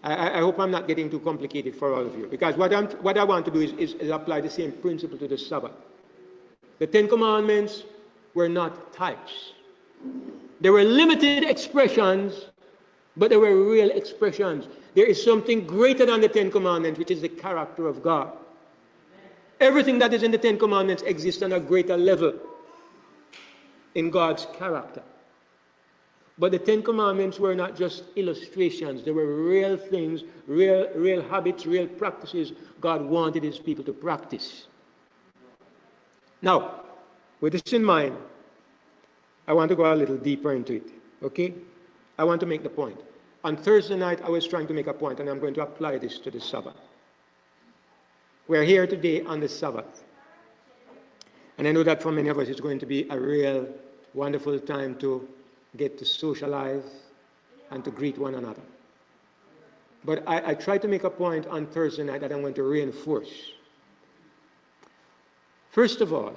I hope I'm not getting too complicated for all of you, because what I want to do is apply the same principle to the Sabbath. The Ten Commandments were not types. They were limited expressions, but they were real expressions. There is something greater than the Ten Commandments, which is the character of God. Everything that is in the Ten Commandments exists on a greater level in God's character. But the Ten Commandments were not just illustrations. They were real things, real habits, real practices God wanted his people to practice. Now, with this in mind, I want to go a little deeper into it. Okay? I want to make the point. On Thursday night, I was trying to make a point, and I'm going to apply this to the Sabbath. We're here today on the Sabbath. And I know that for many of us, it's going to be a real wonderful time to get to socialize and to greet one another. But I tried to make a point on Thursday night that I'm going to reinforce. First of all,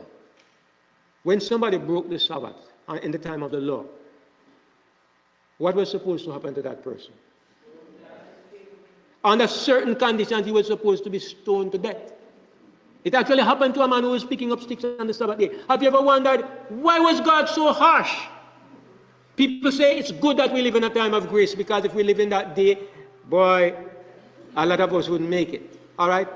when somebody broke the Sabbath in the time of the law, what was supposed to happen to that person? Under certain conditions, he was supposed to be stoned to death. It actually happened to a man who was picking up sticks on the Sabbath day. Have you ever wondered, why was God so harsh? People say it's good that we live in a time of grace, because if we live in that day, boy, a lot of us wouldn't make it. All right?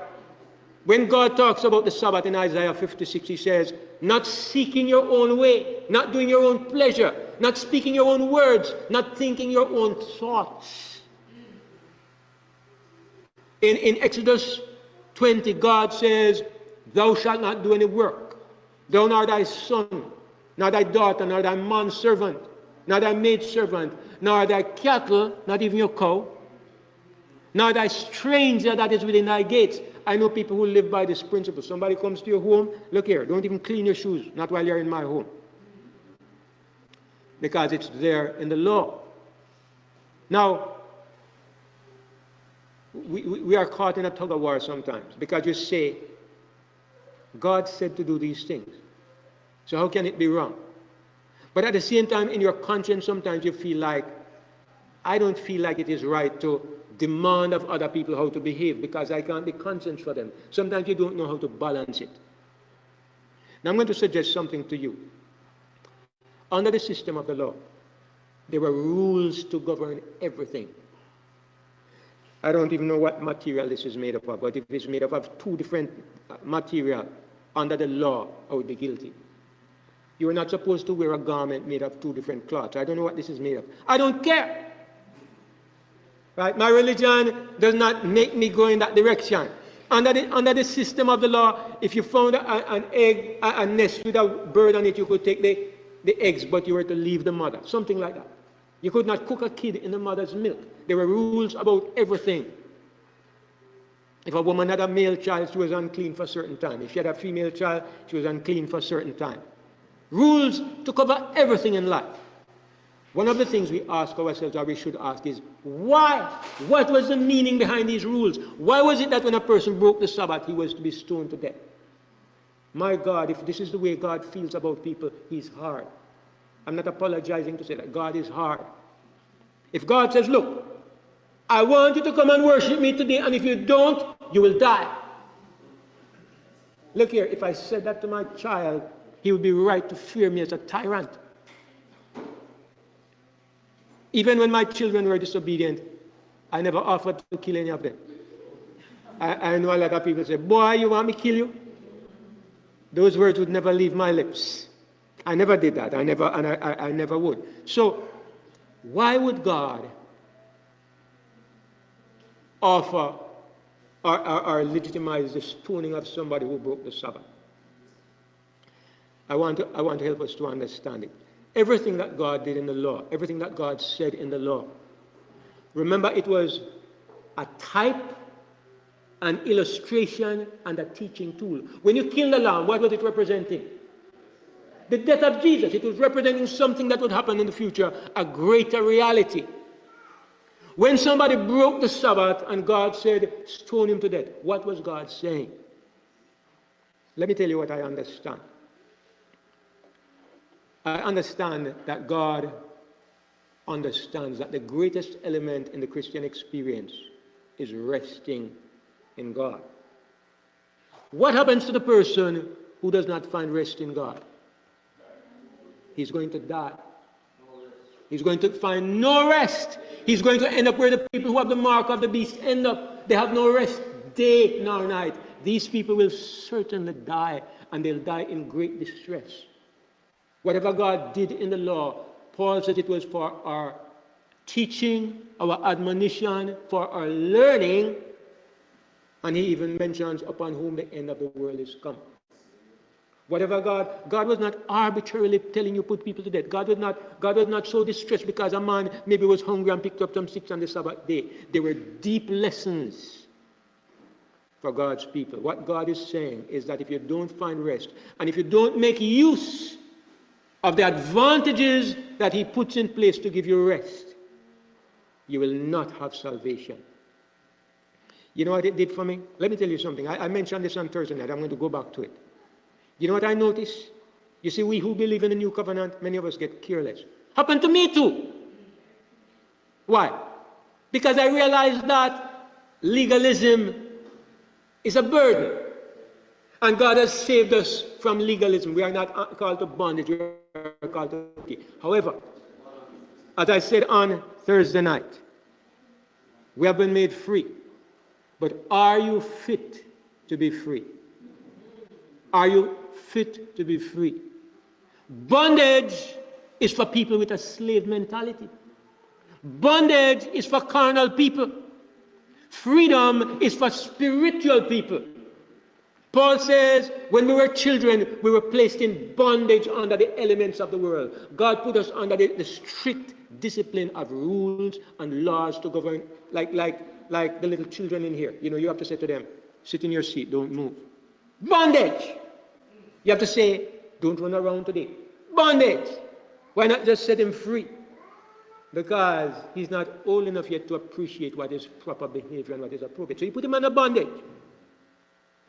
When God talks about the Sabbath in Isaiah 56, he says, not seeking your own way, not doing your own pleasure, not speaking your own words, not thinking your own thoughts. In Exodus 20, God says, thou shalt not do any work. Thou nor thy son, nor thy daughter, nor thy manservant, nor thy maidservant, nor thy cattle, not even your cow, nor thy stranger that is within thy gates. I know people who live by this principle. Somebody comes to your home, look here, don't even clean your shoes, not while you're in my home. Because it's there in the law. Now, we are caught in a tug of war sometimes because you say, God said to do these things. So how can it be wrong? But at the same time, in your conscience, sometimes you feel like, I don't feel like it is right to demand of other people how to behave because I can't be conscious for them. Sometimes you don't know how to balance it. Now I'm going to suggest something to you. Under the system of the law, there were rules to govern everything. I don't even know what material this is made up of, but if it's made up of two different material under the law, I would be guilty. You are not supposed to wear a garment made of two different cloths. I don't know what this is made of. I don't care. Right? My religion does not make me go in that direction. Under the system of the law, if you found an egg, a nest with a bird on it, you could take the eggs, but you were to leave the mother. Something like that. You could not cook a kid in the mother's milk. There were rules about everything. If a woman had a male child, she was unclean for a certain time. If she had a female child, she was unclean for a certain time. Rules to cover everything in life. One of the things we ask ourselves, or we should ask, is why? What was the meaning behind these rules? Why was it that when a person broke the Sabbath, he was to be stoned to death? My God, if this is the way God feels about people, he's hard. I'm not apologizing to say that God is hard. If God says, look, I want you to come and worship me today, and if you don't, you will die. Look here, if I said that to my child, he would be right to fear me as a tyrant. Even when my children were disobedient, I never offered to kill any of them. I know a lot of people say, boy, you want me to kill you? Those words would never leave my lips. I never did that. I never would. So, why would God offer or legitimize the stoning of somebody who broke the Sabbath? I want to help us to understand it. Everything that God did in the law, everything that God said in the law, remember it was a type, an illustration, and a teaching tool. When you kill the lamb, what was it representing? The death of Jesus. It was representing something that would happen in the future, a greater reality. When somebody broke the Sabbath and God said, stone him to death, what was God saying? Let me tell you what I understand. I understand that God understands that the greatest element in the Christian experience is resting in God. What happens to the person who does not find rest in God? He's going to die. He's going to find no rest. He's going to end up where the people who have the mark of the beast end up. They have no rest day nor night. These people will certainly die, and they'll die in great distress. Whatever God did in the law, Paul said it was for our teaching, our admonition, for our learning, and he even mentions upon whom the end of the world is come. Whatever God was not arbitrarily telling you put people to death. God was not so distressed because a man maybe was hungry and picked up some sticks on the Sabbath day. There were deep lessons for God's people. What God is saying is that if you don't find rest, and if you don't make use of the advantages that he puts in place to give you rest, you will not have salvation. You know what it did for me? Let me tell you something. I mentioned this on Thursday night. I'm going to go back to it. You know what I noticed? You see, we who believe in the new covenant, many of us get careless. Happened to me too. Why? Because I realized that legalism is a burden. And God has saved us from legalism. We are not called to bondage, we are called to liberty. However, as I said on Thursday night, we have been made free. But are you fit to be free? Are you fit to be free? Bondage is for people with a slave mentality. Bondage is for carnal people. Freedom is for spiritual people. Paul says, when we were children, we were placed in bondage under the elements of the world. God put us under the strict discipline of rules and laws to govern, like the little children in here. You have to say to them, sit in your seat, don't move. Bondage. You have to say, don't run around today. Bondage. Why not just set him free? Because he's not old enough yet to appreciate what is proper behavior and what is appropriate. So you put him under bondage.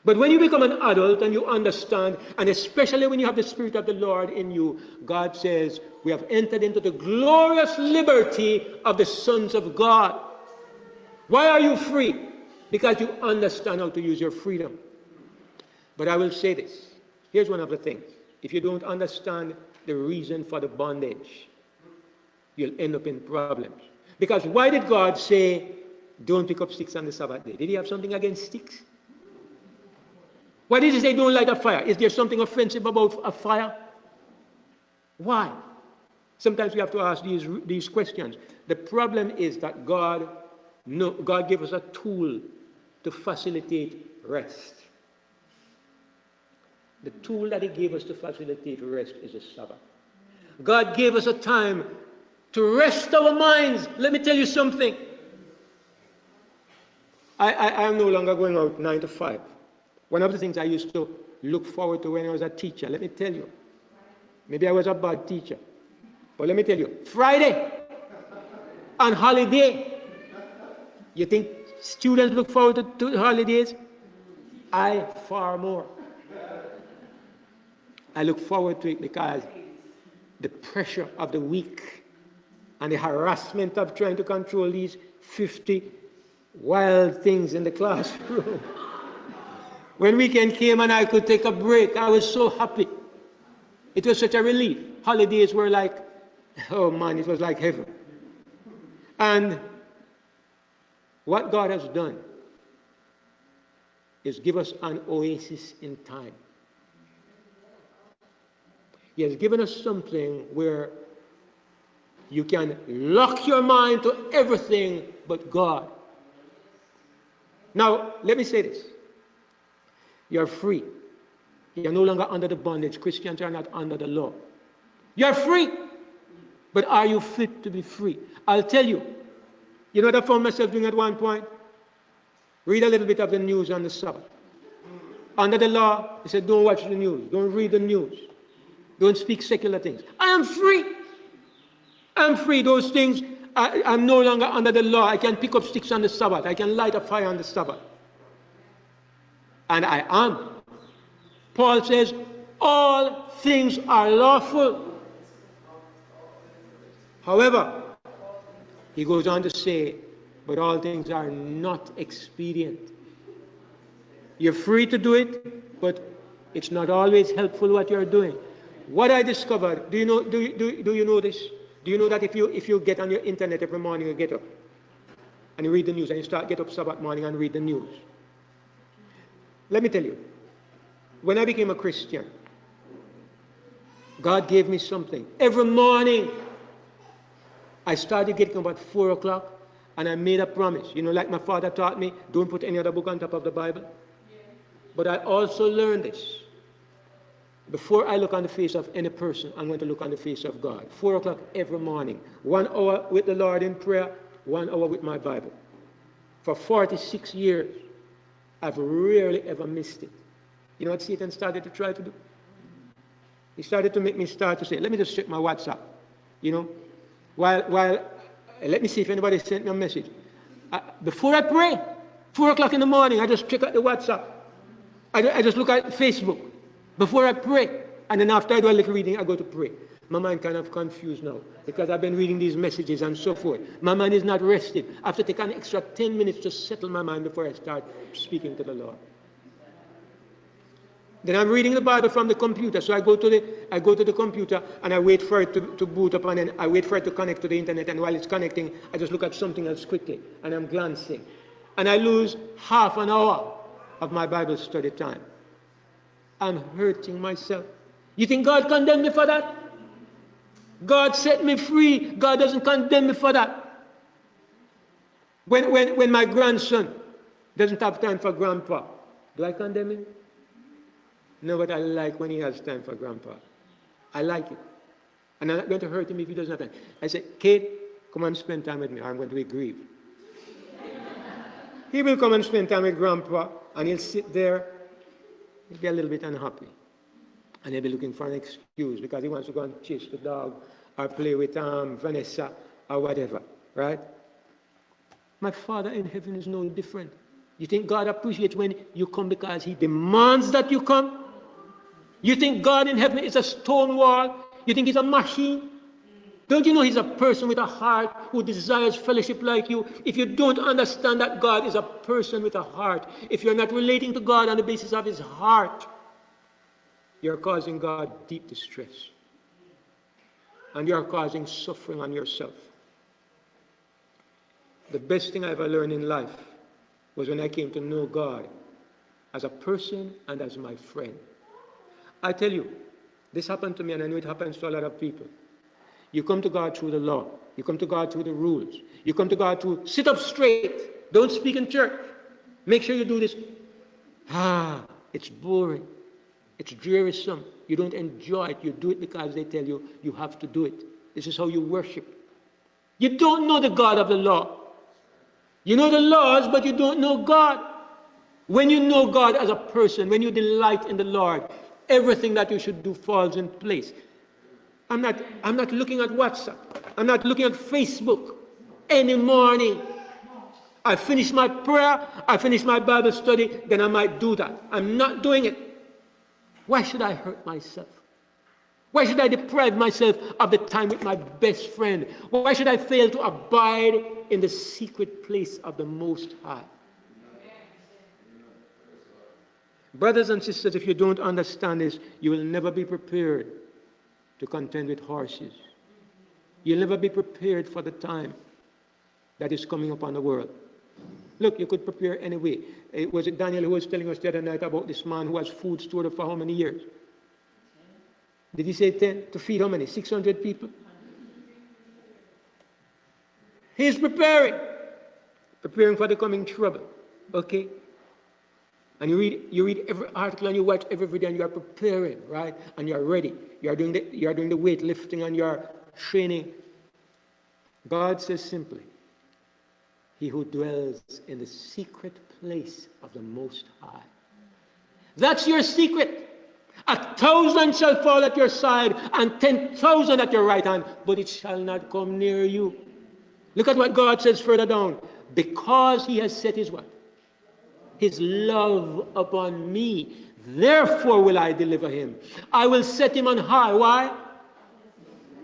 But when you become an adult and you understand, and especially when you have the Spirit of the Lord in you, God says, we have entered into the glorious liberty of the sons of God. Why are you free? Because you understand how to use your freedom. But I will say this. Here's one of the things. If you don't understand the reason for the bondage, you'll end up in problems. Because why did God say, don't pick up sticks on the Sabbath day? Did he have something against sticks? Why did he say don't light a fire? Is there something offensive about a fire? Why? Sometimes we have to ask these questions. The problem is that God gave us a tool to facilitate rest. The tool that he gave us to facilitate rest is a Sabbath. God gave us a time to rest our minds. Let me tell you something. I am no longer going out 9 to 5. One of the things I used to look forward to when I was a teacher, let me tell you, maybe I was a bad teacher, but let me tell you, Friday on holiday, you think students look forward to holidays? I far more. I look forward to it because the pressure of the week and the harassment of trying to control these 50 wild things in the classroom. When weekend came and I could take a break, I was so happy. It was such a relief. Holidays were like, oh man, it was like heaven. And what God has done is give us an oasis in time. He has given us something where you can lock your mind to everything but God. Now, let me say this. You're free. You're no longer under the bondage. Christians are not under the law. You're free. But are you fit to be free? I'll tell you. You know what I found myself doing at one point? Read a little bit of the news on the Sabbath. Under the law, he said, don't watch the news. Don't read the news. Don't speak secular things. I am free. I'm free. Those things, I'm no longer under the law. I can pick up sticks on the Sabbath. I can light a fire on the Sabbath. And I am. Paul says, all things are lawful. However, he goes on to say, but all things are not expedient. You're free to do it, but it's not always helpful what you're doing. What I discovered, do you know this? Do you know that if you get on your internet every morning, you get up and you read the news, and you get up Sabbath morning and read the news? Let me tell you, when I became a Christian, God gave me something. Every morning, I started getting about 4 o'clock, and I made a promise. Like my father taught me, don't put any other book on top of the Bible. But I also learned this. Before I look on the face of any person, I'm going to look on the face of God. 4 o'clock every morning. 1 hour with the Lord in prayer, 1 hour with my Bible. For 46 years, I've rarely ever missed it. You know what Satan started to try to do? He started to make me start to say, let me just check my WhatsApp. While let me see if anybody sent me a message. Before I pray, 4 o'clock in the morning, I just check out the WhatsApp. I just look at Facebook before I pray. And then after I do a little reading, I go to pray. My mind kind of confused now because I've been reading these messages and so forth. My mind is not rested. I have to take an extra 10 minutes to settle my mind before I start speaking to the Lord. Then I'm reading the Bible from the computer. So I go to the computer and I wait for it to boot up, and then I wait for it to connect to the internet. And while it's connecting, I just look at something else quickly and I'm glancing. And I lose half an hour of my Bible study time. I'm hurting myself. You think God condemned me for that? God set me free. God doesn't condemn me for that. When my grandson doesn't have time for grandpa, do I condemn him? No, but I like when he has time for Grandpa. I like it. And I'm not going to hurt him if he doesn't have time. I said, Kate, come and spend time with me. I'm going to be grieved. He will come and spend time with Grandpa, and he'll sit there. He'll be a little bit unhappy. And he'll be looking for an excuse because he wants to go and chase the dog or play with Vanessa or whatever, right? My Father in heaven is no different. You think God appreciates when you come because he demands that you come? You think God in heaven is a stone wall? You think he's a machine? Don't you know he's a person with a heart who desires fellowship like you? If you don't understand that God is a person with a heart, if you're not relating to God on the basis of his heart, you're causing God deep distress. And you're causing suffering on yourself. The best thing I ever learned in life was when I came to know God as a person and as my friend. I tell you, this happened to me, and I know it happens to a lot of people. You come to God through the law. You come to God through the rules. You come to God through sit up straight. Don't speak in church. Make sure you do this. It's boring. It's drearisome. You don't enjoy it. You do it because they tell you you have to do it. This is how you worship. You don't know the God of the law. You know the laws, but you don't know God. When you know God as a person, when you delight in the Lord, everything that you should do falls in place. I'm not looking at WhatsApp. I'm not looking at Facebook any morning. I finish my prayer, I finish my Bible study, then I might do that. I'm not doing it. Why should I hurt myself? Why should I deprive myself of the time with my best friend? Why should I fail to abide in the secret place of the Most High? Brothers and sisters, if you don't understand this, you will never be prepared to contend with horses. You'll never be prepared for the time that is coming upon the world. Look, you could prepare anyway. Was it Daniel who was telling us the other night about this man who has food stored up for how many years? Did he say 10? To feed how many? 600 people? He's preparing for the coming trouble. Okay? And you read every article and you watch every video and you are preparing, right? And you are ready. You are doing the weightlifting and you are training. God says simply, he who dwells in the secret place of the Most High. That's your secret. 1,000 shall fall at your side and 10,000 at your right hand, but it shall not come near you. Look at what God says further down. Because he has set his what? His love upon me. Therefore will I deliver him. I will set him on high. Why?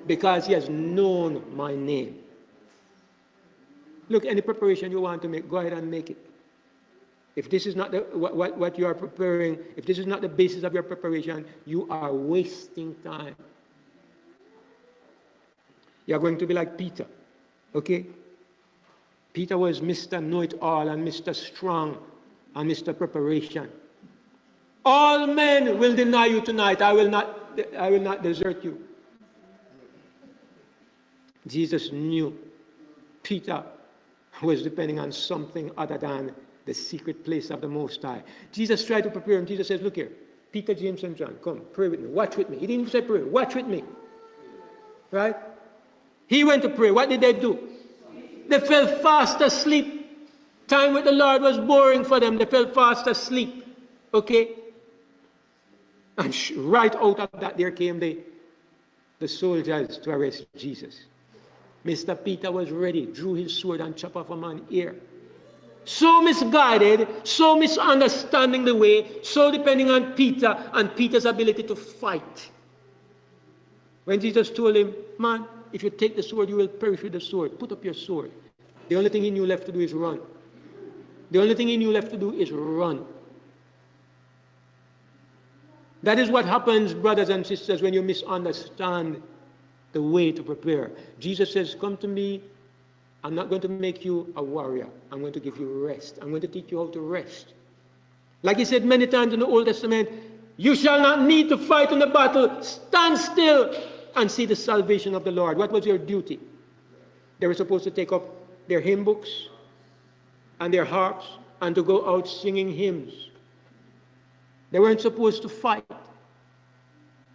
Because he has known my name. Look, any preparation you want to make, go ahead and make it. If this is not what you are preparing, if this is not the basis of your preparation, you are wasting time. You are going to be like Peter. Okay? Peter was Mr. Know-it-all and Mr. Strong and Mr. Preparation. All men will deny you tonight. I will not desert you. Jesus knew Peter was depending on something other than the secret place of the Most High. Jesus tried to prepare him. Jesus says, look here, Peter, James, and John, come, pray with me, watch with me. He didn't even say pray, watch with me. Right? He went to pray. What did they do? They fell fast asleep. Time with the Lord was boring for them. They fell fast asleep. Okay? And right out of that, there came the soldiers to arrest Jesus. Mr. Peter was ready, drew his sword and chopped off a man's ear. So misguided, so misunderstanding the way, so depending on Peter and Peter's ability to fight. When Jesus told him, man, if you take the sword, you will perish with the sword. Put up your sword. The only thing he knew left to do is run. The only thing he knew left to do is run. That is what happens, brothers and sisters, when you misunderstand the way to prepare. Jesus says, come to me. I'm not going to make you a warrior. I'm going to give you rest. I'm going to teach you how to rest. Like he said many times in the Old Testament, you shall not need to fight in the battle. Stand still and see the salvation of the Lord. What was your duty? They were supposed to take up their hymn books and their harps and to go out singing hymns. They weren't supposed to fight.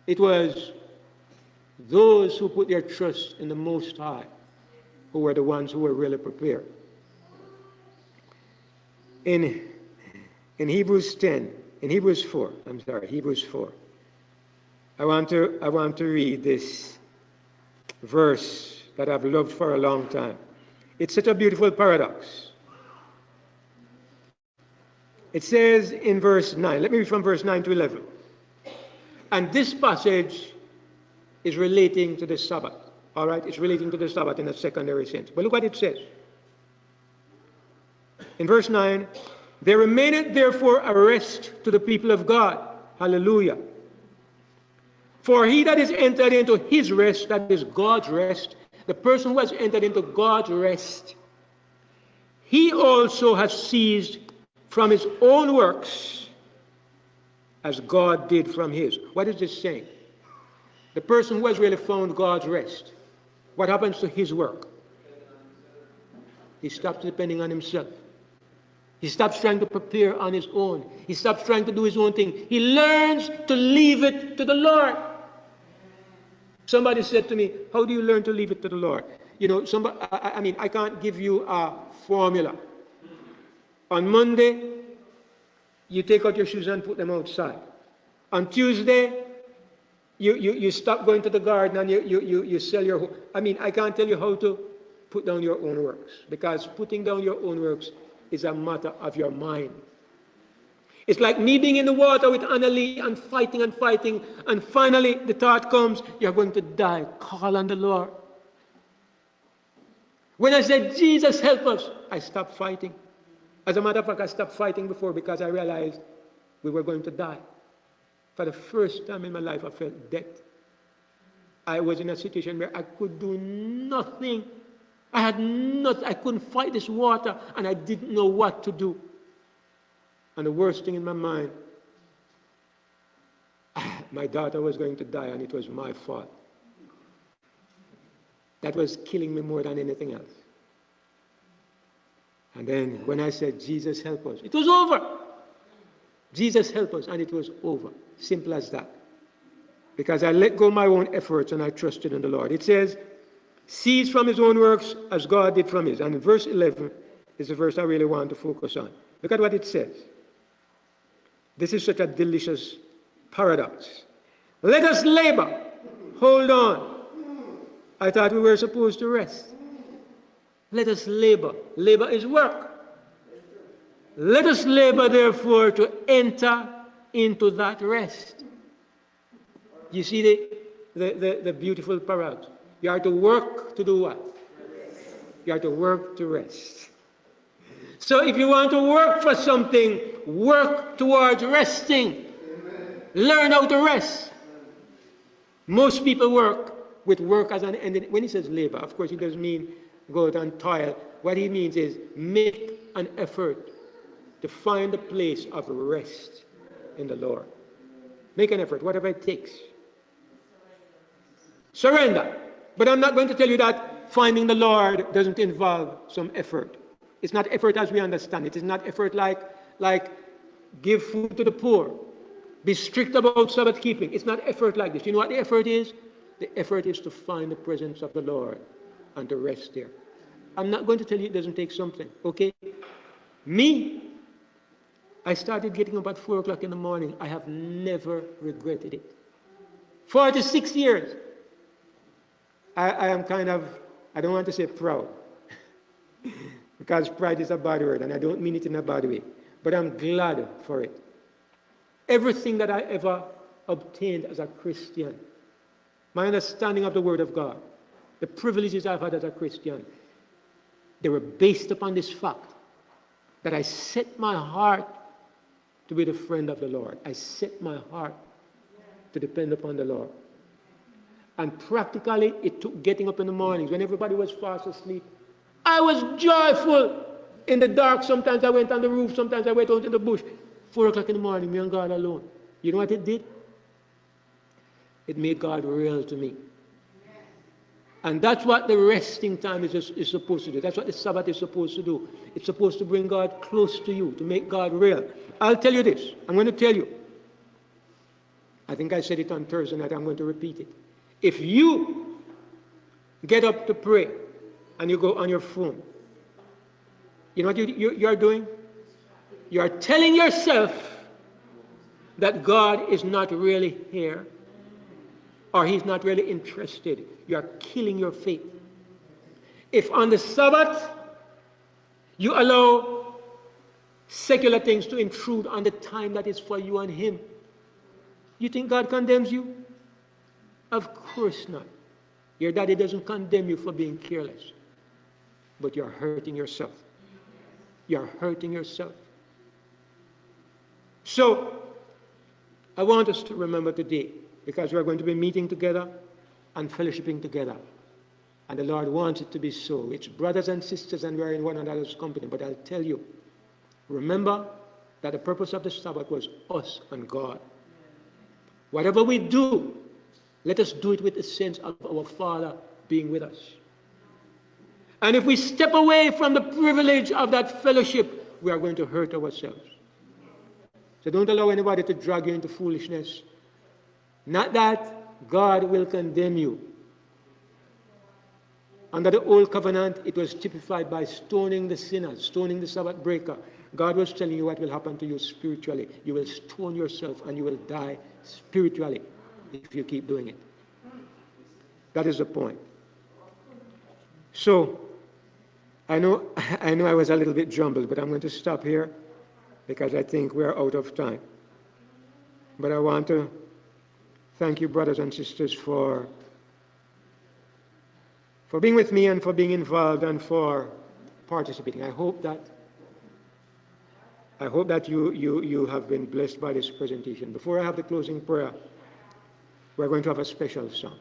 It was those who put their trust in the Most High who were the ones who were really prepared. In Hebrews 4, I want to read this verse that I've loved for a long time. It's such a beautiful paradox. It says in verse 9, let me read from verse 9 to 11. And this passage is relating to the Sabbath. All right, it's relating to the Sabbath in a secondary sense. But look what it says. In verse 9, there remaineth therefore a rest to the people of God. Hallelujah. For he that is entered into his rest, that is God's rest, the person who has entered into God's rest, he also has ceased from his own works as God did from his. What is this saying? The person who has really found God's rest, what happens to his work? He stops depending on himself. He stops trying to prepare on his own. He stops trying to do his own thing. He learns to leave it to the Lord. Somebody said to me, how do you learn to leave it to the Lord? You know, I can't give you a formula. On Monday, you take out your shoes and put them outside. On Tuesday, you stop going to the garden and you sell your home. I can't tell you how to put down your own works, because putting down your own works is a matter of your mind. It's like me being in the water with Annalie and fighting, and finally the thought comes, you're going to die. Call on the Lord. When I said, Jesus, help us, I stopped fighting. As a matter of fact, I stopped fighting before because I realized we were going to die. For the first time in my life, I felt death. I was in a situation where I could do nothing. I had nothing. I couldn't fight this water, and I didn't know what to do. And the worst thing in my mind, my daughter was going to die, and it was my fault. That was killing me more than anything else. And then when I said, Jesus, help us, it was over. Jesus, help us, and it was over. Simple as that. Because I let go of my own efforts and I trusted in the Lord. It says, cease from his own works as God did from his. And in verse 11 is the verse I really want to focus on. Look at what it says. This is such a delicious paradox. Let us labor. Hold on. I thought we were supposed to rest. Let us labor. Labor is work. Let us labor, therefore, to enter into that rest. You see the beautiful paradox. You are to work to do what? You are to work to rest. So if you want to work for something, work towards resting. Learn how to rest. Most people work with work as an end. When he says labor, of course, he doesn't mean go out and toil. What he means is make an effort to find a place of rest in the Lord. Make an effort, whatever it takes. Surrender. But I'm not going to tell you that finding the Lord doesn't involve some effort. It's not effort as we understand it. It's not effort like give food to the poor. Be strict about Sabbath keeping. It's not effort like this. You know what the effort is? The effort is to find the presence of the Lord and to rest there. I'm not going to tell you it doesn't take something, okay? Me, I started getting up at 4 o'clock in the morning. I have never regretted it. 46 years. I am kind of, I don't want to say proud, because pride is a bad word, and I don't mean it in a bad way, but I'm glad for it. Everything that I ever obtained as a Christian, my understanding of the Word of God, the privileges I've had as a Christian, they were based upon this fact that I set my heart to be the friend of the Lord. I set my heart to depend upon the Lord. And practically, it took getting up in the mornings when everybody was fast asleep. I was joyful in the dark. Sometimes I went on the roof. Sometimes I went out in the bush. 4 o'clock in the morning, me and God alone. You know what it did? It made God real to me. And that's what the resting time is supposed to do. That's what the Sabbath is supposed to do. It's supposed to bring God close to you, to make God real. I'll tell you this. I'm going to tell you. I think I said it on Thursday night. I'm going to repeat it. If you get up to pray and you go on your phone, you know what you are doing? You are telling yourself that God is not really here, or he's not really interested. You are killing your faith. If on the Sabbath you allow secular things to intrude on the time that is for you and him, you think God condemns you? Of course not. Your daddy doesn't condemn you for being careless, but you're hurting yourself. You're hurting yourself. So, I want us to remember today, because we're going to be meeting together and fellowshipping together. And the Lord wants it to be so. It's brothers and sisters, and we're in one another's company. But I'll tell you, remember that the purpose of the Sabbath was us and God. Whatever we do, let us do it with the sense of our Father being with us. And if we step away from the privilege of that fellowship, we are going to hurt ourselves. So don't allow anybody to drag you into foolishness. Not that God will condemn you. Under the old covenant, it was typified by stoning the sinner, stoning the Sabbath breaker. God was telling you what will happen to you spiritually. You will stone yourself and you will die spiritually if you keep doing it. That is the point. So, I know I was a little bit jumbled, but I'm going to stop here because I think we're out of time. But I want to thank you, brothers and sisters, for being with me and for being involved and for participating. I hope that you have been blessed by this presentation. Before I have the closing prayer, we're going to have a special song.